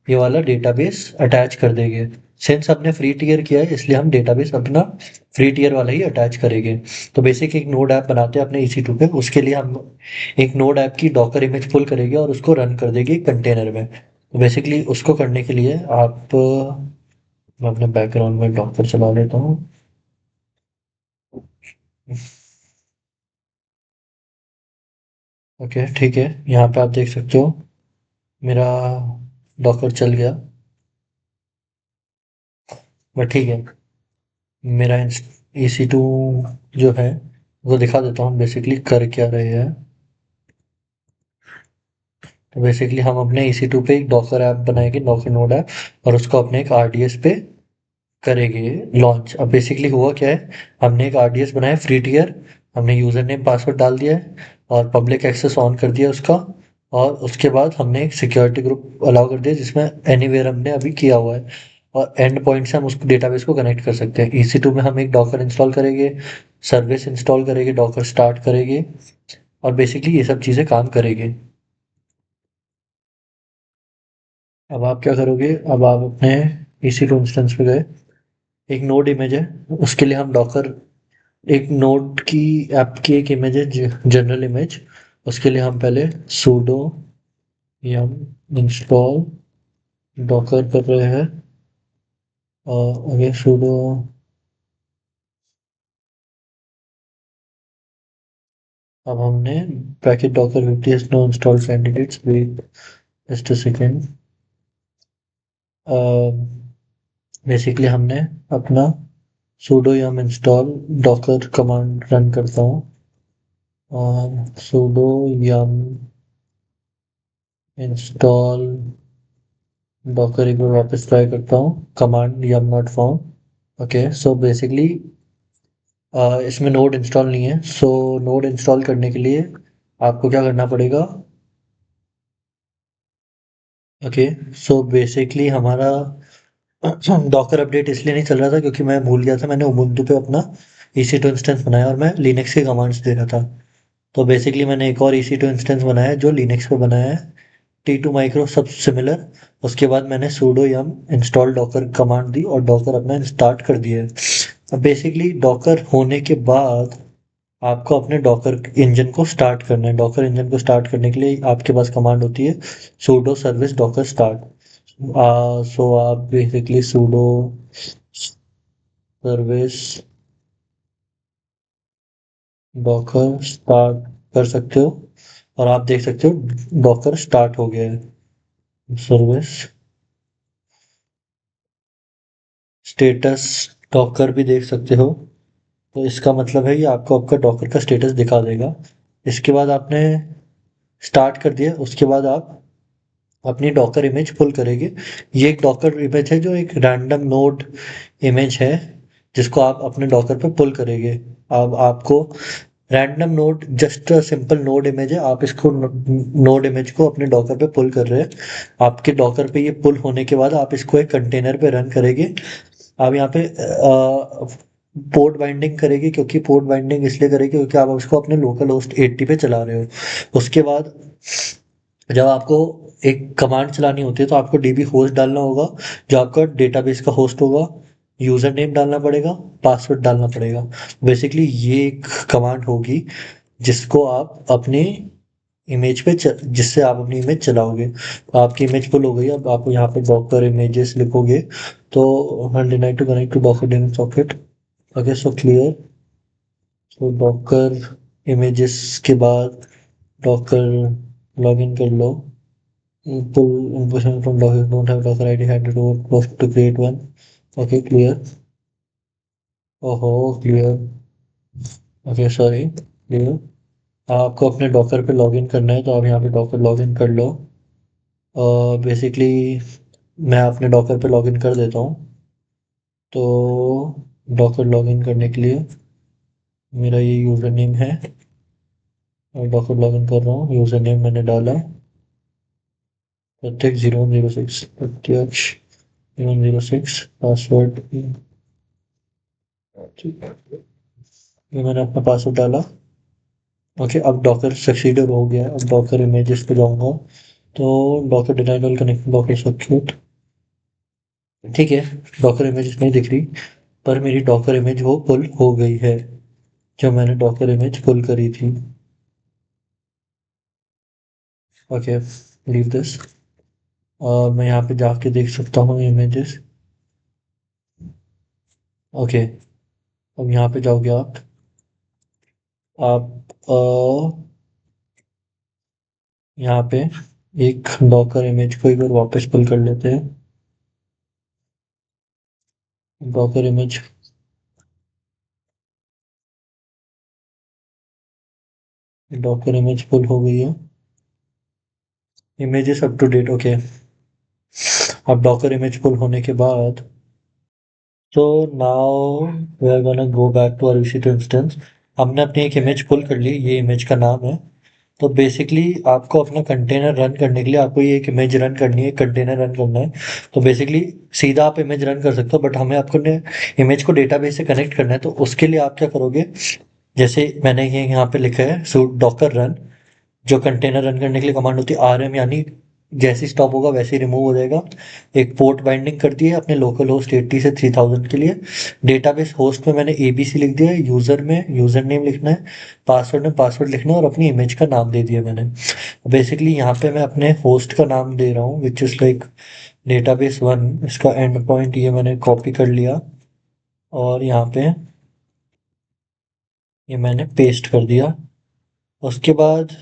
ये वाला डेटाबेस अटैच कर देंगे। सिंस हमने फ्री टियर किया है इसलिए हम डेटाबेस अपना फ्री टियर वाला ही अटैच करेंगे। तो बेसिक एक नोड ऐप बनाते हैं अपने EC2 पे, उसके लिए हम एक नोड ऐप की डॉकर इमेज पुल करेंगे और उसको रन कर देंगे कंटेनर में। तो बेसिकली उसको करने के लिए आप, मैं अपने बैकग्राउंड में डॉकर चला लेता हूँ। ओके ठीक है, यहाँ पे आप देख सकते हो मेरा डॉकर चल गया। बट ठीक है, मेरा EC2 जो है वो दिखा देता हूँ बेसिकली कर क्या रहे हैं। तो बेसिकली हम अपने EC2 पे एक डॉकर ऐप बनाएंगे, डॉकर नोड ऐप, और उसको अपने एक RDS पे करेंगे लॉन्च। अब बेसिकली हुआ क्या है, हमने एक आरडीएस बनाया फ्री टियर, हमने यूज़र नेम पासवर्ड डाल दिया है और पब्लिक एक्सेस ऑन कर दिया उसका, और उसके बाद हमने एक सिक्योरिटी ग्रुप अलाउ कर दिया जिसमें एनीवेयर हमने अभी किया हुआ है, और एंड पॉइंट से हम उस डेटाबेस को कनेक्ट कर सकते हैं। EC2 में हम एक डॉकर इंस्टॉल करेंगे, सर्विस इंस्टॉल करेंगे, डॉकर स्टार्ट करेंगे, और बेसिकली ये सब चीज़ें काम करेंगे। अब आप क्या करोगे, अब आप अपने EC2 इंस्टेंस पे गए, एक नोड इमेज है, उसके लिए हम डॉकर, एक नोड की ऐप की एक इमेज है, जनरल इमेज, उसके लिए हम पहले sudo yum इंस्टॉल डॉकर कर रहे हैं, और आगे sudo, अब हमने packet docker 50 no install candidates, wait just a second. Basically हमने अपना sudo yum install Docker command run करता हूँ, और sudo yum इंस्टॉल डॉकर एक बार वापस ट्राई करता हूँ, command yum not found. Okay, so basically इसमें नोड इंस्टॉल नहीं है, सो नोड इंस्टॉल करने के लिए आपको क्या करना पड़ेगा। ओके, सो बेसिकली हमारा डॉकर अपडेट इसलिए नहीं चल रहा था क्योंकि मैं भूल गया था, मैंने उबुंटू पे अपना EC2 इंस्टेंस बनाया और मैं लिनक्स के कमांड्स दे रहा था। तो बेसिकली मैंने एक और EC2 इंस्टेंस बनाया जो लिनक्स पे बनाया है, T2 माइक्रो सब सिमिलर। उसके बाद मैंने sudo yum install Docker command दी और डॉकर अपना स्टार्ट कर दिया है। अब बेसिकली डॉकर होने के बाद आपको अपने डॉकर इंजन को स्टार्ट करना है। डॉकर इंजन को स्टार्ट करने के लिए आपके पास कमांड होती है sudo सर्विस डॉकर स्टार्ट। सो आप basically sudo service Docker start कर सकते हो, और आप देख सकते हो डॉकर स्टार्ट हो गया है। सर्विस स्टेटस डॉकर भी देख सकते हो, तो इसका मतलब है कि आपको आपका डॉकर का स्टेटस दिखा देगा। इसके बाद आपने स्टार्ट कर दिया, उसके बाद आप अपनी डॉकर इमेज पुल करेंगे। ये एक डॉकर इमेज है जो एक रैंडम नोड इमेज है जिसको आप अपने डॉकर पे पुल करेंगे। अब आपको random node just simple node image है, आप इसको नोड इमेज को अपने डॉकर पे पुल कर रहे हैं। आपके डॉकर पे ये पुल होने के बाद आप इसको एक कंटेनर पे रन करेंगे। आप यहाँ पे पोर्ट बाइंडिंग करेगी, क्योंकि पोर्ट बाइंडिंग इसलिए करेगी क्योंकि आप उसको अपने लोकल होस्ट 80 पे चला रहे हो। उसके बाद जब आपको एक कमांड चलानी होती है तो आपको डीबी होस्ट डालना होगा, जो आपका डेटाबेस का होस्ट होगा, यूजर नेम डालना पड़ेगा, पासवर्ड डालना पड़ेगा। बेसिकली ये एक कमांड होगी जिसको आप अपने इमेज पे जिससे आप अपनी इमेज चलाओगे। आपकी इमेज पुल हो गई, अब आप यहाँ पे डॉकर इमेजेस लिखोगे तो 109 to connect to docker daemon socket. Okay, so clear. तो डॉकर इमेजेस के बाद डॉकर लॉगिन कर लो, pull information from docker, don't have docker id handed over first to create one। Okay, clear। ओहो, clear. Okay, sorry, clear. आपको अपने Docker पे login करना है तो आप यहाँ पे डॉकर लॉगिन कर लो। बेसिकली मैं अपने डॉकर पे लॉगिन कर देता हूँ। तो डॉकर लॉगिन करने के लिए मेरा ये यूज़र नेम है, और डॉकर लॉगिन कर रहा हूँ, यूज़र नेम मैंने डाला प्रत्येक 0106, प्रत्यक्ष 0106, पासवर्ड ये मैंने अपना पासवर्ड डाला। ओके, अब डॉकर सक्सीडर हो गया है। अब डॉकर इमेजेस पे जाऊंगा तो Docker denied all connect Docker circuit, ठीक है, डॉकर इमेजेस नहीं दिख रही, पर मेरी डॉकर इमेज वो पुल हो गई है जो मैंने डॉकर इमेज पुल करी थी। ओके, लीव दिस, और मैं यहाँ पे जाके देख सकता हूँ इमेजेस। ओके, अब यहाँ पे जाओगे आप यहाँ पे एक डॉकर इमेज को एक बार वापस पुल कर लेते हैं। Docker image, docker image pull हो गई है, images up to date. Okay, अब डॉकर इमेज पुल होने के बाद तो now we are gonna go back to our EC2 instance. हमने अपनी एक इमेज पुल कर ली, ये इमेज का नाम है। तो बेसिकली आपको अपना कंटेनर रन करने के लिए आपको ये एक इमेज रन करनी है, कंटेनर रन करना है। तो बेसिकली सीधा आप इमेज रन कर सकते हो, बट हमें आपको इमेज को डेटाबेस से कनेक्ट करना है। तो उसके लिए आप क्या करोगे, जैसे मैंने ये यहाँ पे लिखा है sudo docker run, जो कंटेनर रन करने के लिए कमांड होती है rm, यानी जैसे स्टॉप होगा वैसे ही रिमूव हो जाएगा। एक पोर्ट बाइंडिंग कर दी है अपने लोकल होस्ट 80 से 3000 के लिए। डेटाबेस होस्ट में मैंने abc लिख दिया है, यूजर में यूजर नेम लिखना है, पासवर्ड में पासवर्ड लिखना है, और अपनी इमेज का नाम दे दिया मैंने। बेसिकली यहाँ पे मैं अपने होस्ट का नाम दे रहा हूँ, which is like database one. इसका एंड पॉइंट ये मैंने कॉपी कर लिया और यहाँ पे ये मैंने पेस्ट कर दिया। उसके बाद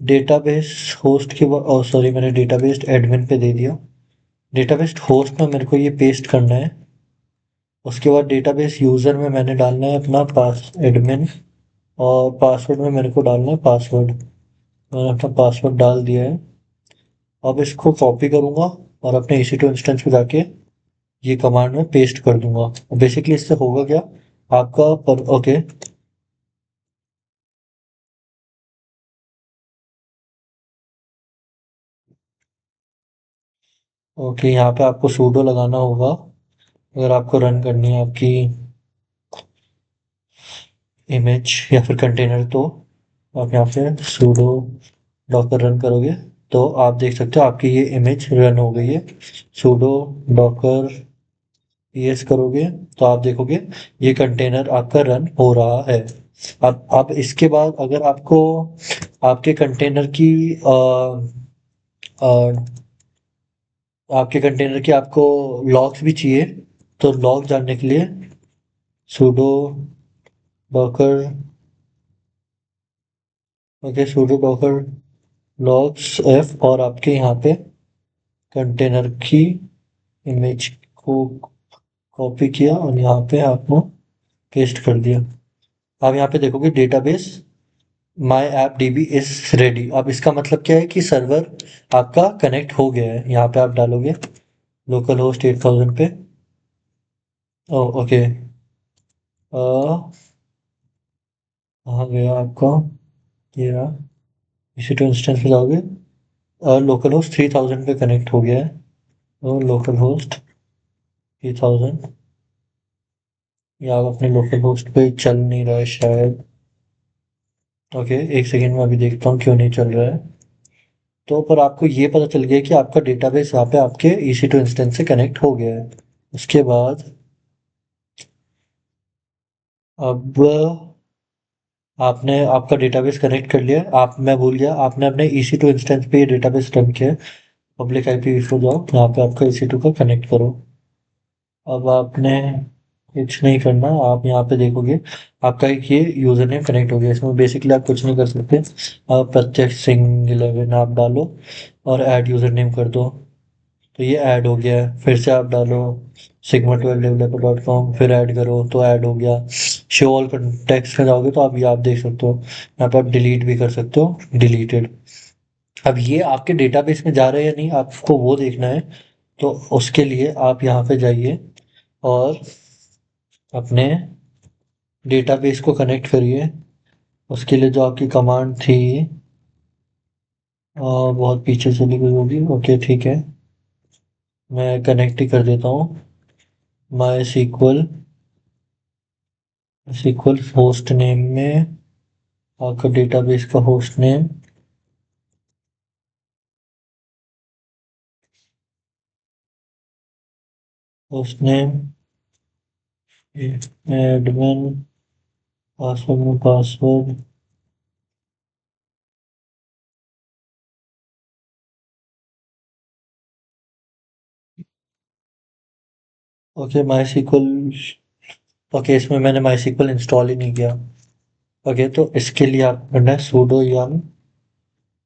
डेटाबेस होस्ट के बाद, सॉरी, मैंने डेटाबेस एडमिन पे दे दिया। डेटाबेस होस्ट में मेरे को ये पेस्ट करना है। उसके बाद डेटाबेस यूज़र में मैंने डालना है अपना पास एडमिन, और पासवर्ड में मेरे को डालना है पासवर्ड। मैंने अपना पासवर्ड डाल दिया है। अब इसको कॉपी करूँगा और अपने EC2 इंस्टेंस पे जाके ये कमांड में पेस्ट कर दूंगा। बेसिकली इससे होगा क्या, आपका पर ओके ओके यहाँ पे आपको सूडो लगाना होगा अगर आपको रन करनी है आपकी इमेज या फिर कंटेनर। तो आप यहाँ पे सूडो डॉकर रन करोगे तो आप देख सकते हो आपकी ये इमेज रन हो गई है। सूडो डॉकर पीएस करोगे तो आप देखोगे ये कंटेनर आपका रन हो रहा है। अब इसके बाद अगर आपको आपके कंटेनर की आपके कंटेनर के आपको लॉग्स भी चाहिए, तो लॉग जानने के लिए sudo docker, okay, sudo docker logs f, और आपके यहाँ पे कंटेनर की इमेज को कॉपी किया और यहाँ पे आपको पेस्ट कर दिया। अब यहाँ पे देखोगे database my app dB is ready. अब इसका मतलब क्या है कि सर्वर आपका कनेक्ट हो गया है। यहाँ पे आप डालोगे लोकल होस्ट 8000 पे। ओ ओके, कहाँ गया आपका, ये रहा। इसी टू इंस्टेंस पे जाओगे, लोकल होस्ट 3000 पे कनेक्ट हो गया है। तो लोकल होस्ट 3000, या आप अपने लोकल होस्ट पे चल नहीं रहा है शायद। ओके, एक सेकेंड में अभी देखता हूँ क्यों नहीं चल रहा है। तो पर आपको ये पता चल गया कि आपका डेटाबेस यहाँ पे आपके EC2 इंस्टेंस से कनेक्ट हो गया है। उसके बाद अब आपने आपका डेटाबेस कनेक्ट कर लिया। आप मैं भूल गया, आपने अपने EC2 इंस्टेंस पे ये डेटाबेस रन किया है। पब्लिक IP पे जाओ, यहाँ पे आपका EC2 का कनेक्ट करो। अब आपने कुछ नहीं करना, आप यहाँ पे देखोगे आपका एक ये यूजर नेम कनेक्ट हो गया। इसमें बेसिकली आप कुछ नहीं कर सकते। आप प्रत्यक्ष सिंह 11 आप डालो और ऐड यूजर नेम कर दो, तो ये ऐड हो गया है। फिर से आप डालो sigma12developer.com, फिर ऐड करो तो ऐड हो गया। शो ऑल टेक्स्ट में जाओगे तो आप ये आप देख सकते हो, यहाँ पर आप डिलीट भी कर सकते हो, डिलीटेड। अब ये आपके डेटाबेस में जा रहे हैं या नहीं आपको वो देखना है। तो उसके लिए आप यहाँ पे जाइए और अपने डेटाबेस को कनेक्ट करिए। उसके लिए जो आपकी कमांड थी बहुत पीछे चली गई होगी। ओके ठीक है, मैं कनेक्ट ही कर देता हूँ। MySQL SQL host name में आपका डेटाबेस का host name, host name admin, password में password, okay MySQL. Okay, इसमें मैंने माई सीक्वल इंस्टॉल ही नहीं किया। ओके, तो इसके लिए आप करना है sudo yum,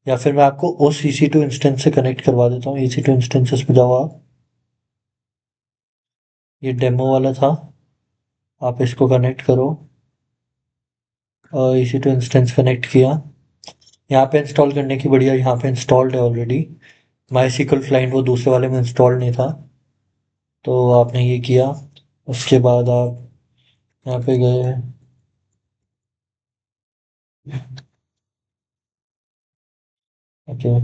या फिर मैं आपको उस EC2 इंस्टेंस से कनेक्ट करवा देता हूँ। EC2 इंस्टेंसेस पे जाओ आप, ये डेमो वाला था, आप इसको कनेक्ट करो। EC2 इंस्टेंस कनेक्ट किया, यहाँ पे इंस्टॉल करने की बढ़िया, यहाँ पे इंस्टॉल्ड है ऑलरेडी। माई सीक्वल क्लाइंट वो दूसरे वाले में इंस्टॉल नहीं था, तो आपने ये किया। उसके बाद आप यहाँ पे गए, ओके,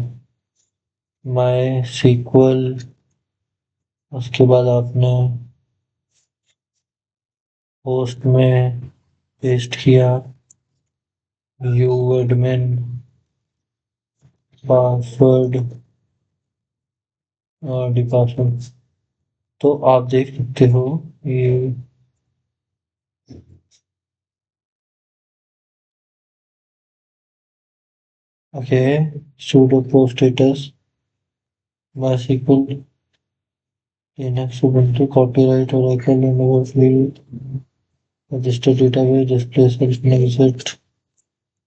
माई सीक्वल, उसके बाद आपने होस्ट में पेस्ट किया यू एडमिन पासवर्ड और डी पासवर्ड। तो आप देख सकते हो ये, okay, sudo pro status MySQL Linux Ubuntu copyright Oracle and overflow register database display section exit,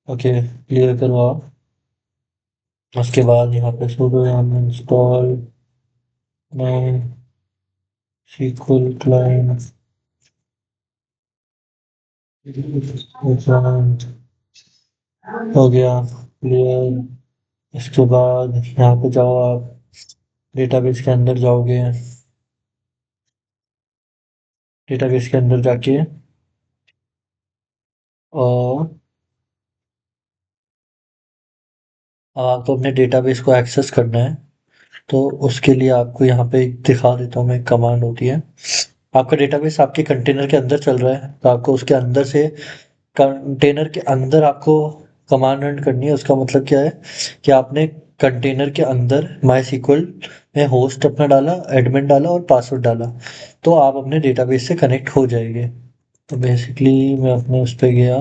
okay, clear करो आप। उसके बाद यहाँ पे sudo yum install MySQL client हो गया, क्लियर। इसके बाद यहाँ पे जाओ आप, डेटाबेस के अंदर जाओगे, डेटाबेस के अंदर जाके और अब आपको अपने डेटाबेस को एक्सेस करना है। तो उसके लिए आपको यहाँ पे एक दिखा देता हूँ मैं, एक कमांड होती है। आपका डेटाबेस आपके कंटेनर के अंदर चल रहा है, तो आपको उसके अंदर से, कंटेनर के अंदर आपको कमांड रन करनी है। उसका मतलब क्या है कि आपने कंटेनर के अंदर माई सीक्वल में होस्ट अपना डाला, एडमिन डाला और पासवर्ड डाला, तो आप अपने डेटाबेस से कनेक्ट हो जाएंगे। तो बेसिकली मैं अपने उस पर गया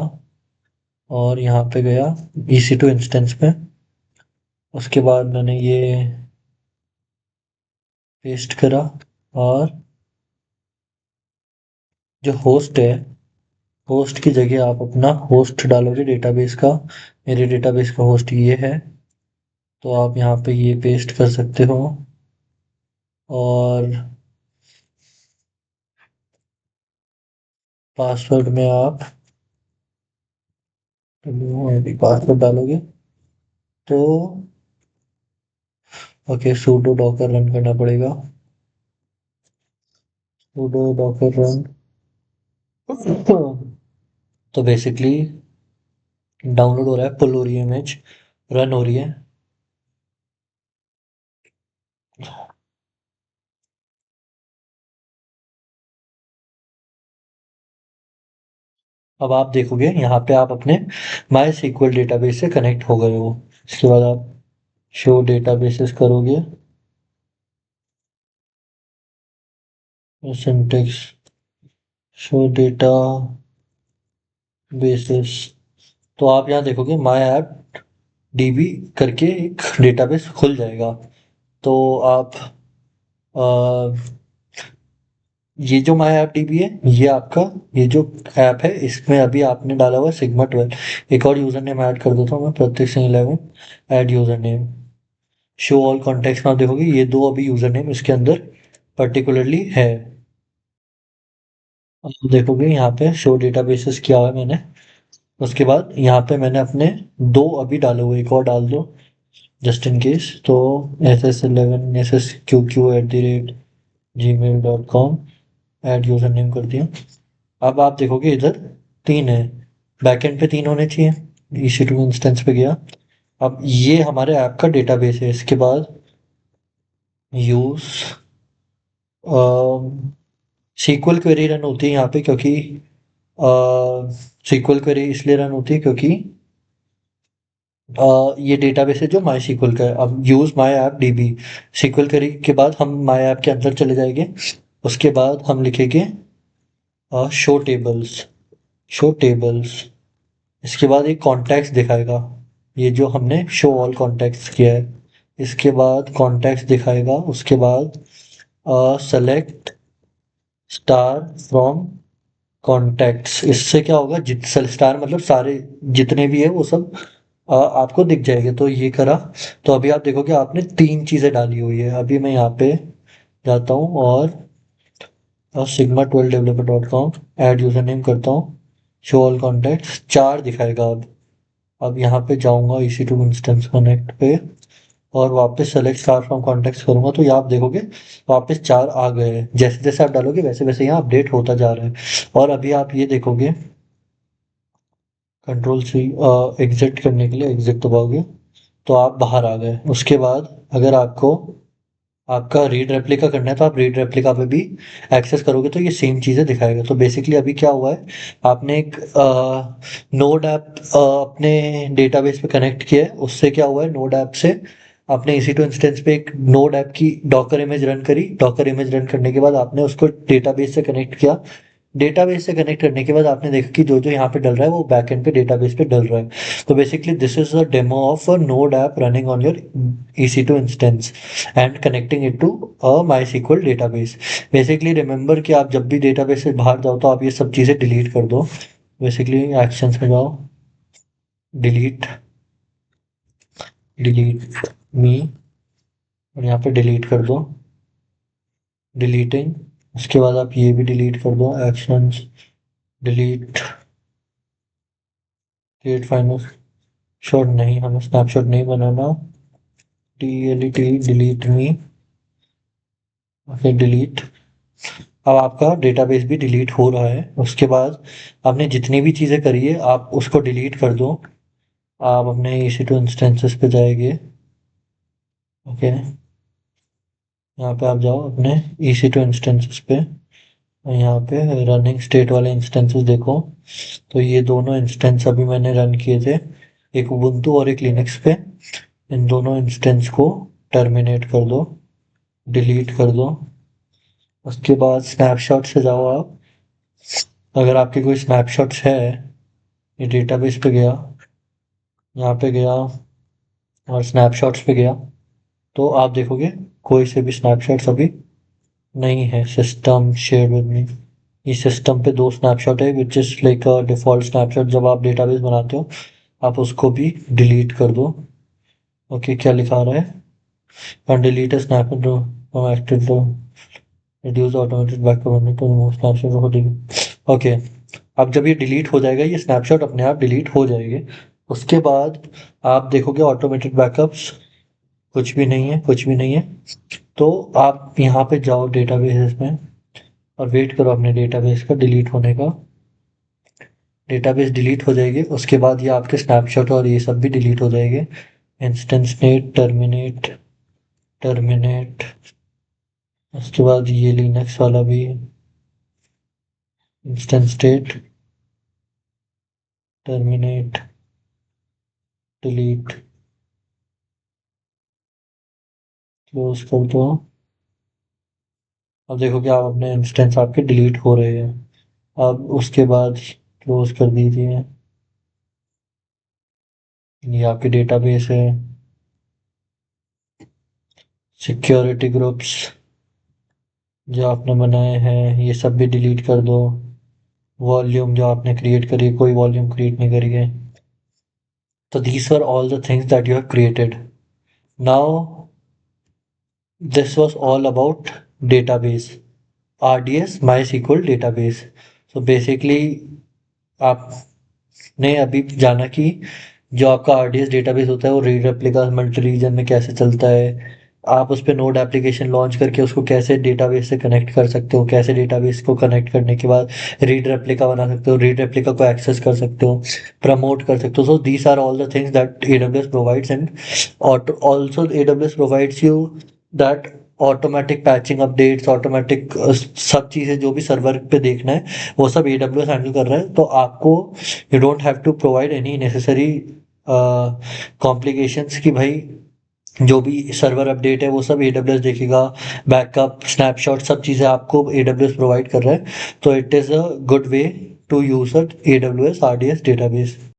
और यहाँ पे गया EC2 इंस्टेंस पे। उसके बाद मैंने ये पेस्ट करा और जो होस्ट है, होस्ट की जगह आप अपना होस्ट डालोगे डेटाबेस का। मेरे डेटाबेस का होस्ट ये है, तो आप यहाँ पे ये पेस्ट कर सकते हो और पासवर्ड में आप पासवर्ड डालोगे तो ओके, sudo docker रन करना पड़ेगा, sudo docker रन। तो बेसिकली डाउनलोड हो रहा है, पुल हो रही है इमेज, रन हो रही है। अब आप देखोगे यहाँ पे आप अपने माई सीक्वल डेटाबेस से कनेक्ट हो गए हो। इसके बाद आप शो डेटाबेसेस करोगे, सिंटेक्स शो डेटा बेसिस, तो आप यहाँ देखोगे माई ऐप डीबी करके एक डेटाबेस खुल जाएगा। तो आप ये जो माई ऐप डीबी है, ये आपका, ये जो ऐप है इसमें अभी आपने डाला हुआ सिग्मा 12। एक और यूजर नेम ऐड कर देता हूँ मैं, प्रत्येक Singh 11, add user name, show all contact में आप देखोगे ये दो अभी यूजर नेम इसके अंदर पर्टिकुलरली है। अब देखोगे यहाँ पे शो डेटाबेसेस किया हुआ है मैंने। उसके बाद यहाँ पे मैंने अपने दो अभी डाले हुए, एक और डाल दो जस्ट इन केस। तो ss11ssqq@gmail.com ऐड यूजर नेम कर दिया। अब आप देखोगे इधर तीन है, बैकएंड पे तीन होने चाहिए। EC2 इंस्टेंस पे गया, अब ये हमारे ऐप का डेटाबेस है। इसके बाद यूज सीक्वल क्वेरी रन होती है यहाँ पे, क्योंकि सीक्वल क्वेरी इसलिए रन होती है क्योंकि ये डेटाबेस है जो माई सीक्वल का है। अब use my app dB SQL query के बाद हम माई ऐप के अंदर चले जाएंगे। उसके बाद हम लिखेंगे शो टेबल्स, शो टेबल्स। इसके बाद एक कॉन्टैक्ट्स दिखाएगा, ये जो हमने शो ऑल कॉन्टैक्ट्स किया है। इसके बाद कॉन्टैक्ट्स दिखाएगा, उसके बाद सेलेक्ट स्टार फ्रॉम कॉन्टैक्ट्स। इससे क्या होगा, जित स्टार मतलब सारे जितने भी है वो सब आपको दिख जाएंगे। तो ये करा, तो अभी आप देखोगे आपने तीन चीज़ें डाली हुई है। अभी मैं यहाँ पे जाता हूँ और sigma12developer.com ऐड यूजर नेम करता हूँ, शो ऑल कॉन्टैक्ट्स चार दिखाएगा। अब यहाँ पे जाऊँगा EC2 इंस्टेंस कनेक्ट पे और वापस सेलेक्ट स्टार फ्रॉम कॉन्टेक्स्ट करूंगा तो यहाँ आप देखोगे वापस 4 आ गए हैं। जैसे जैसे आप डालोगे वैसे वैसे यहाँ अपडेट होता जा रहा है। और अभी आप ये देखोगे कंट्रोल C एग्जिट करने के लिए एग्जिट दबाओगे तो आप बाहर आ गए। उसके बाद अगर आपको आपका रीड रेप्लिका करना है तो आप रीड रेप्लिका पे भी एक्सेस करोगे तो ये सेम चीज़ें दिखाएगा। तो बेसिकली अभी क्या हुआ है, आपने एक नोड ऐप अपने डेटाबेस पे कनेक्ट किया है। उससे क्या हुआ है, नोड ऐप से आपने EC2 इंस्टेंस पे एक नोड ऐप की डॉकर इमेज रन करी। डॉकर इमेज रन करने के बाद आपने उसको डेटाबेस से कनेक्ट किया। डेटाबेस से कनेक्ट करने के बाद आपने देखा कि जो जो यहाँ पे डल रहा है वो बैकएंड पे डेटाबेस पे डल रहा है। तो basically this is a demo of a node app running on your EC2 instance and connecting it to a MySQL database. Basically remember कि आप जब भी डेटाबेस से बाहर जाओ तो आप ये सब चीज़ें डिलीट कर दो। बेसिकली एक्शंस में जाओ, डिलीट डिलीट मी, और यहाँ पे डिलीट कर दो डिलीटिंग। उसके बाद आप ये भी डिलीट कर दो actions, delete create final shot. नहीं, हमें स्नैपशॉट नहीं बनाना। DLET डिलीट मी, ओके डिलीट। अब आपका डेटाबेस भी डिलीट हो रहा है। उसके बाद आपने जितनी भी चीज़ें करी है आप उसको डिलीट कर दो। आप अपने EC2 इंस्टेंसेस पे जाएंगे, ओके यहाँ पे आप जाओ अपने EC2 इंस्टेंसेस पे। और यहाँ पे रनिंग स्टेट वाले इंस्टेंसेस देखो तो ये दोनों इंस्टेंस अभी मैंने रन किए थे, एक उबुंटू और एक लिनक्स पे। इन दोनों इंस्टेंस को टर्मिनेट कर दो, डिलीट कर दो। उसके बाद स्नैपशॉट से जाओ आप। अगर आपके कोई स्नैपशॉट्स है, ये डेटाबेस पे गया, यहाँ पे गया और स्नैपशॉट्स पे गया तो आप देखोगे कोई से भी स्नैपशॉट्स अभी नहीं है। सिस्टम शेयर विद मी, इस सिस्टम पे 2 स्नैपशॉट है which is like a default snapshot. जब आप डेटाबेस बनाते हो आप उसको भी डिलीट कर दो। ओके क्या लिखा रहा है, delete snapshot active reduce automated backup to remove snapshot. Okay अब जब ये डिलीट हो जाएगा, ये स्नैपशॉट अपने आप डिलीट हो जाएंगे। उसके बाद आप देखोगे ऑटोमेटेड बैकअप्स, कुछ भी नहीं है, कुछ भी नहीं है। तो आप यहाँ पे जाओ डेटाबेस में और वेट करो अपने डेटाबेस का डिलीट होने का। डेटाबेस डिलीट हो जाएगी, उसके बाद ये आपके स्नैपशॉट और ये सब भी डिलीट हो जाएंगे। इंस्टेंस नेट टर्मिनेट टर्मिनेट, उसके बाद ये लिनक्स वाला भी instance state terminate delete, close कर दो। अब देखो कि आप अपने इंस्टेंस आपके डिलीट हो रहे हैं। अब उसके बाद क्लोज कर दीजिए। ये आपके डेटाबेस है। सिक्योरिटी ग्रुप्स जो आपने बनाए हैं ये सब भी डिलीट कर दो। वॉल्यूम जो आपने क्रिएट करी है, कोई वॉल्यूम क्रिएट नहीं करी है। तो these were all the things that you have created. Now this was all about database, RDS MySQL database. So basically आपने अभी जाना कि जो आपका RDS डेटाबेस होता है वो रीड रेप्लिका मल्टी रीजन में कैसे चलता है। आप उस पे नोड एप्लीकेशन लॉन्च करके उसको कैसे डेटाबेस से कनेक्ट कर सकते हो, कैसे डेटाबेस को कनेक्ट करने के बाद रीड रेप्लिका बना सकते हो, रीड रेप्लिका को एक्सेस कर सकते हो, प्रमोट कर सकते हो। So these are all the things that AWS provides and also AWS provides you that automatic patching updates, automatic सब चीज़ें जो भी सर्वर पे देखना है वो सब AWS हैंडल कर रहा है। तो आपको you don't have to provide any necessary complications कि भाई जो भी सर्वर अपडेट है वो सब AWS देखेगा। बैकअप स्नैपशॉट सब चीज़ें आपको AWS प्रोवाइड कर रहा है। तो it is a good way to use AWS RDS database.